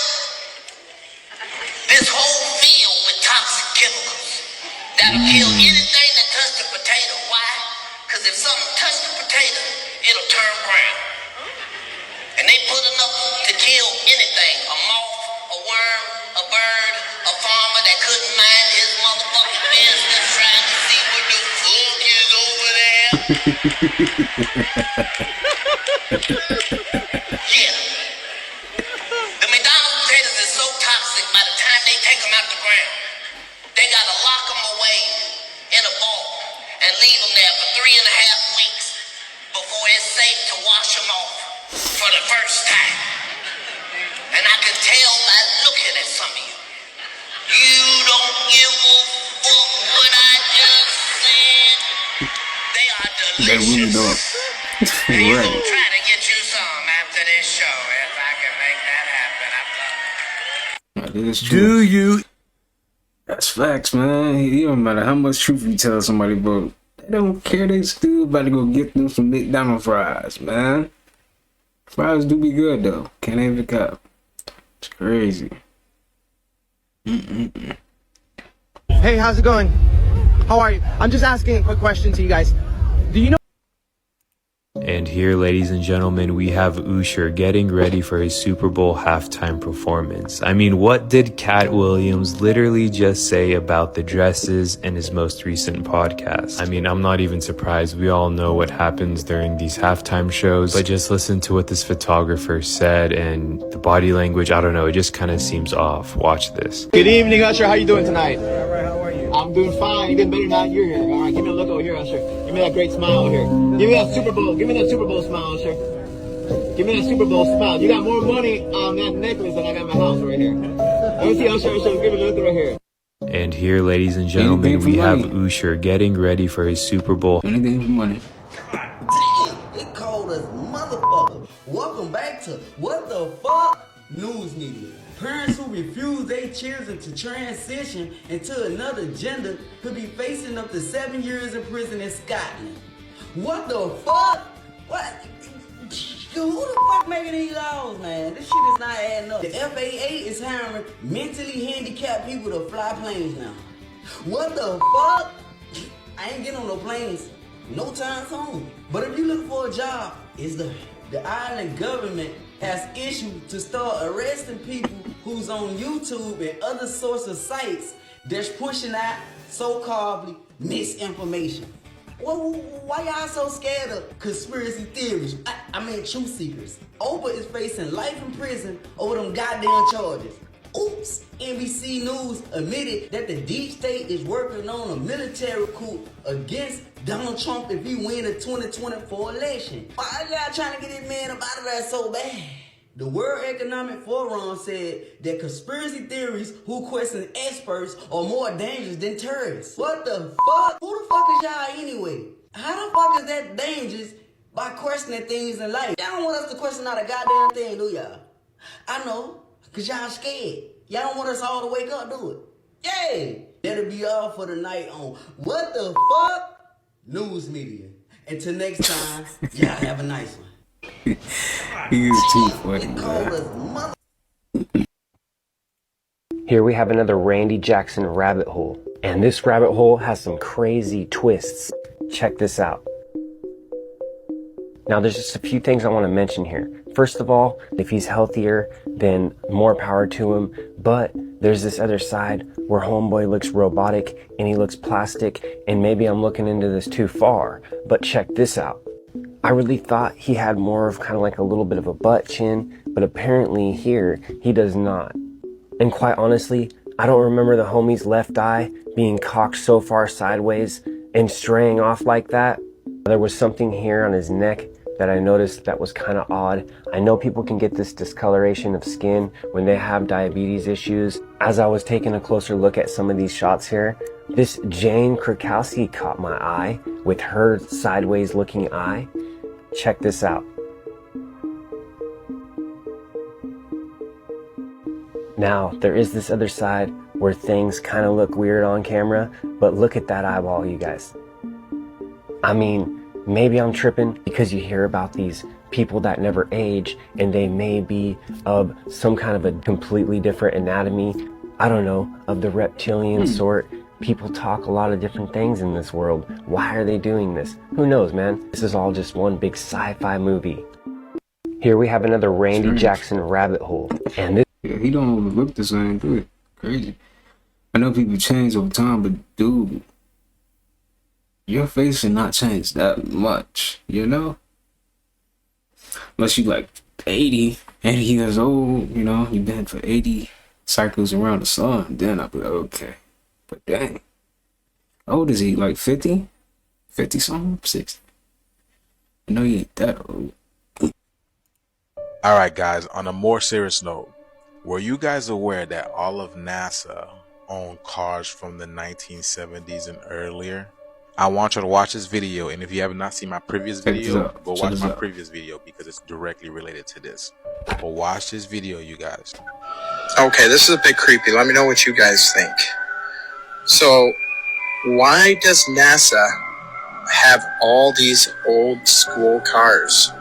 this whole field with toxic chemicals that'll kill anything that touch the potato. Why? Because if something touch the potato, it'll turn brown. And they put enough to kill anything. A moth, a worm, a bird, a farmer that couldn't mind his motherfucking business trying to see what the fuck is over there. Yeah. The McDonald's potatoes is so toxic by the time they take them out the ground, they gotta lock them away in a vault and leave them there for 3.5 weeks before it's safe to wash them off for the first time. And I can tell by looking at some of you, you don't give a fuck what I just said. They are delicious. They really don't. And you Right. gonna try to get you some after this show if I can make that happen. That is true. Do you? That's facts, man. It don't matter how much truth you tell somebody, bro. They don't care. They still about to go get them some McDonald's fries, man. Fries do be good though. Can't even cop. It's crazy. Hey, how's it going? How are you? I'm just asking a quick question to you guys. Do you know? And here, ladies and gentlemen, we have Usher getting ready for his Super Bowl halftime performance. I mean, what did Cat Williams literally just say about the dresses in his most recent podcast? I mean, I'm not even surprised. We all know what happens during these halftime shows, but just listen to what this photographer said and the body language. I don't know. It just kind of seems off. Watch this. Good evening, Usher. How you doing tonight? How are you? I'm doing fine. You're getting better now that you're here. All right, give me a look over here, Usher. Give me that great smile over here. Give me that Super Bowl. Give me that Super Bowl smile, Usher. Give me a Super Bowl smile. You got more money on that necklace than I got in my house right here. Let me see. I'll show you. Give me a look right here. And here, ladies and gentlemen, we have Usher getting ready for his Super Bowl. Anything for money. It cold as motherfucker. Welcome back to What the Fuck News Media. Parents who refuse their children to transition into another gender could be facing up to 7 years in prison in Scotland. What the fuck? What? Dude, who the fuck making these laws, man? This shit is not adding up. The FAA is hiring mentally handicapped people to fly planes now. What the fuck? I ain't getting on no planes no time soon. But if you looking for a job, it's the island government has issued to start arresting people who's on YouTube and other sorts of sites that's pushing out so-called misinformation. Well, why y'all so scared of conspiracy theories? I mean, truth seekers. Oprah is facing life in prison over them goddamn charges. Oops, NBC News admitted that the deep state is working on a military coup against Donald Trump if he win the 2024 election. Why y'all trying to get this man up out of there so bad? The World Economic Forum said that conspiracy theories who question experts are more dangerous than terrorists. What the fuck? Who the fuck is y'all anyway? How the fuck is that dangerous by questioning things in life? Y'all don't want us to question not a goddamn thing, do y'all? I know, cause y'all scared. Y'all don't want us all to wake up, do it. Yay! That'll be all for tonight on What the Fuck News Media. Until next time, y'all have a nice one. He is too funny, man. Here we have another Randy Jackson rabbit hole. And this rabbit hole has some crazy twists. Check this out. Now there's just a few things I want to mention here. First of all, if he's healthier, then more power to him. But there's this other side where homeboy looks robotic and he looks plastic, and maybe I'm looking into this too far. But check this out. I really thought he had more of kind of like a little bit of a butt chin, but apparently here he does not. And quite honestly, I don't remember the homie's left eye being cocked so far sideways and straying off like that. There was something here on his neck that I noticed that was kind of odd. I know people can get this discoloration of skin when they have diabetes issues. As I was taking a closer look at some of these shots here, this Jane Krakowski caught my eye with her sideways looking eye. Check this out. Now, there is this other side where things kind of look weird on camera, but look at that eyeball, you guys. I mean, maybe I'm tripping because you hear about these people that never age and they may be of some kind of a completely different anatomy. I don't know, of the reptilian sort. People talk a lot of different things in this world. Why are they doing this? Who knows, man? This is all just one big sci-fi movie. Here we have another Randy Jackson rabbit hole. And this he don't look the same, do it. Crazy. I know people change over time, but dude, your face should not change that much, you know? Unless you like 80 years old, you know, you've been for 80 cycles around the sun, then I'll be like, okay. But dang. How old is he? Like 50? 50 something? 60? I know he ain't that old. Alright guys, on a more serious note, were you guys aware that all of NASA owned cars from the 1970s and earlier? I want you to watch this video, and if you have not seen my previous video, go watch my previous video because it's directly related to this. But watch this video, you guys. Okay, this is a bit creepy. Let me know what you guys think. So, why does NASA have all these old school cars?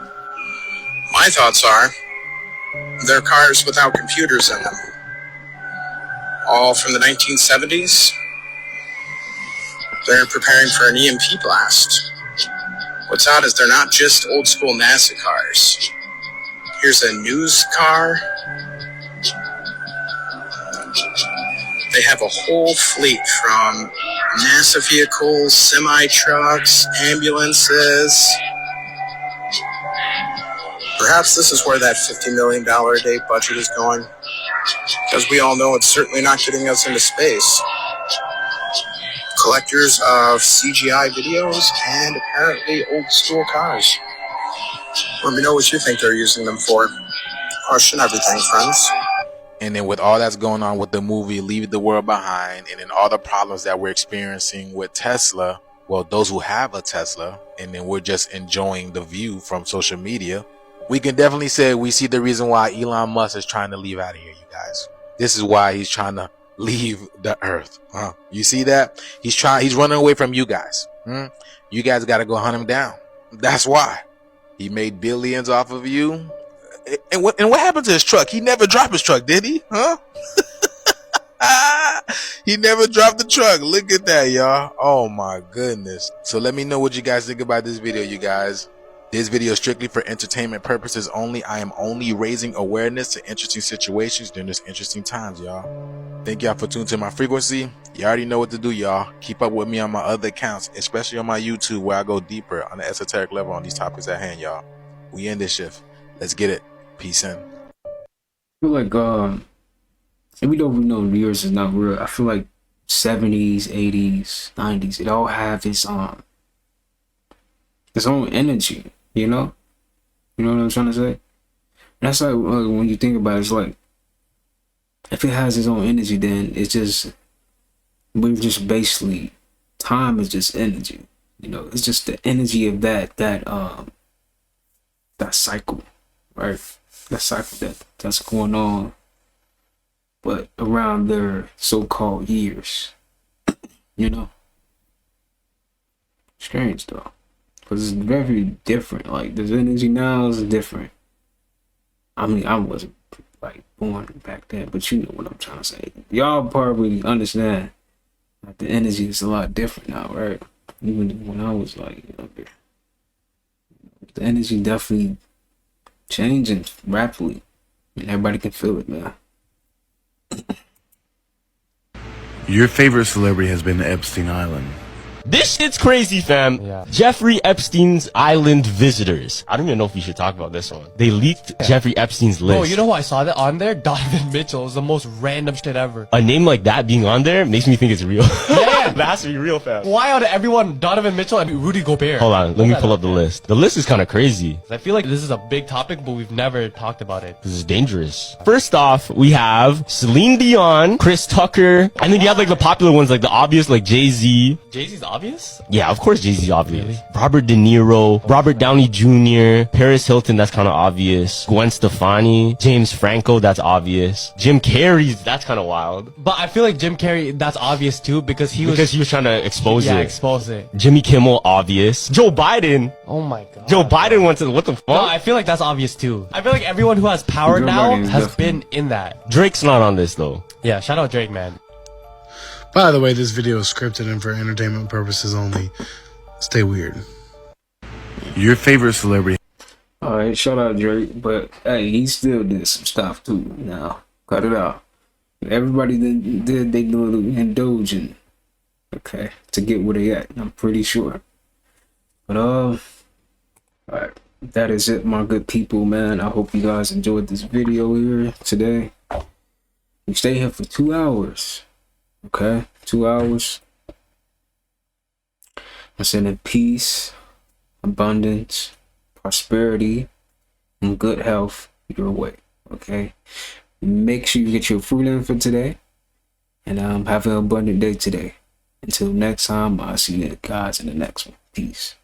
My thoughts are, they're cars without computers in them. All from the 1970s. They're preparing for an EMP blast. What's odd is they're not just old school NASA cars. Here's a news car. They have a whole fleet from NASA vehicles, semi-trucks, ambulances. Perhaps this is where that $50 million a day budget is going. Because we all know it's certainly not getting us into space. Collectors of CGI videos and apparently old school cars. Let me know what you think they're using them for. Question everything, friends. And then with all that's going on with the movie Leave the World Behind, and then all the problems that we're experiencing with Tesla, well, those who have a Tesla, and then we're just enjoying the view from social media, we can definitely say we see the reason why Elon Musk is trying to leave out of here, you guys. This is why he's trying to leave the earth. You see that? He's running away from you guys. You guys got to go hunt him down. That's why. He made billions off of you. And what happened to his truck? He never dropped his truck, did he? He never dropped the truck. Look at that, y'all. Oh my goodness. So let me know what you guys think about this video, you guys. This video is strictly for entertainment purposes only. I am only raising awareness to interesting situations during this interesting times, y'all. Thank y'all for tuning to my frequency. You already know what to do, y'all. Keep up with me on my other accounts, especially on my YouTube, where I go deeper on the esoteric level on these topics at hand, y'all. We end this shift. Let's get it. Peace in. I feel like even though we know years is not real, I feel like 70s, 80s, 90s, it all have its own energy, you know? You know what I'm trying to say? And that's like when you think about it, it's like if it has its own energy, then we're just basically, time is just energy. You know, it's just the energy of that cycle, right? That cycle that's going on, but around their so-called years, you know? Strange though, because it's very different. Like, the energy now is different. I mean, I wasn't like born back then, but you know what I'm trying to say. Y'all probably understand that the energy is a lot different now, right? Even when I was like younger, the energy definitely changing rapidly, and everybody can feel it, man. Your favorite celebrity has been Epstein Island. This shit's crazy, fam. Yeah. Jeffrey Epstein's Island visitors. I don't even know if we should talk about this one. They leaked Jeffrey Epstein's list. Oh, you know who I saw that on there? Donovan Mitchell. Is the most random shit ever. A name like that being on there makes me think it's real. Yeah. That has to be real, fam. Why out of everyone, Donovan Mitchell and Rudy Gobert? Hold on, let me pull up the list. The list is kind of crazy. I feel like this is a big topic, but we've never talked about it. This is dangerous. First off, we have Celine Dion, Chris Tucker, and then you have like the popular ones, like the obvious, like Jay-Z. Jay-Z's obvious? Yeah, of course Jay-Z's obvious. Really? Robert De Niro, Robert Downey Jr., Paris Hilton, that's kind of obvious. Gwen Stefani, James Franco, that's obvious. Jim Carrey, that's kind of wild. But I feel like Jim Carrey, that's obvious too, because he was trying to expose it. Yeah, expose it. Jimmy Kimmel, obvious. Joe Biden. Oh my god. Joe Biden wants to, what the fuck? No, I feel like that's obvious too. I feel like everyone who has power now has been in that. Drake's not on this though. Yeah, shout out Drake, man. By the way, this video is scripted and for entertainment purposes only. Stay weird. Your favorite celebrity. Alright, shout out Drake, but hey, he still did some stuff too. Now, cut it out. Everybody did they little indulging, okay, to get where they at. I'm pretty sure. But alright, that is it, my good people, man. I hope you guys enjoyed this video here today. We stay here for 2 hours. Okay, 2 hours. I'm sending peace, abundance, prosperity, and good health your way. Okay, make sure you get your fruit in for today, and have an abundant day today. Until next time, I'll see you guys in the next one. Peace.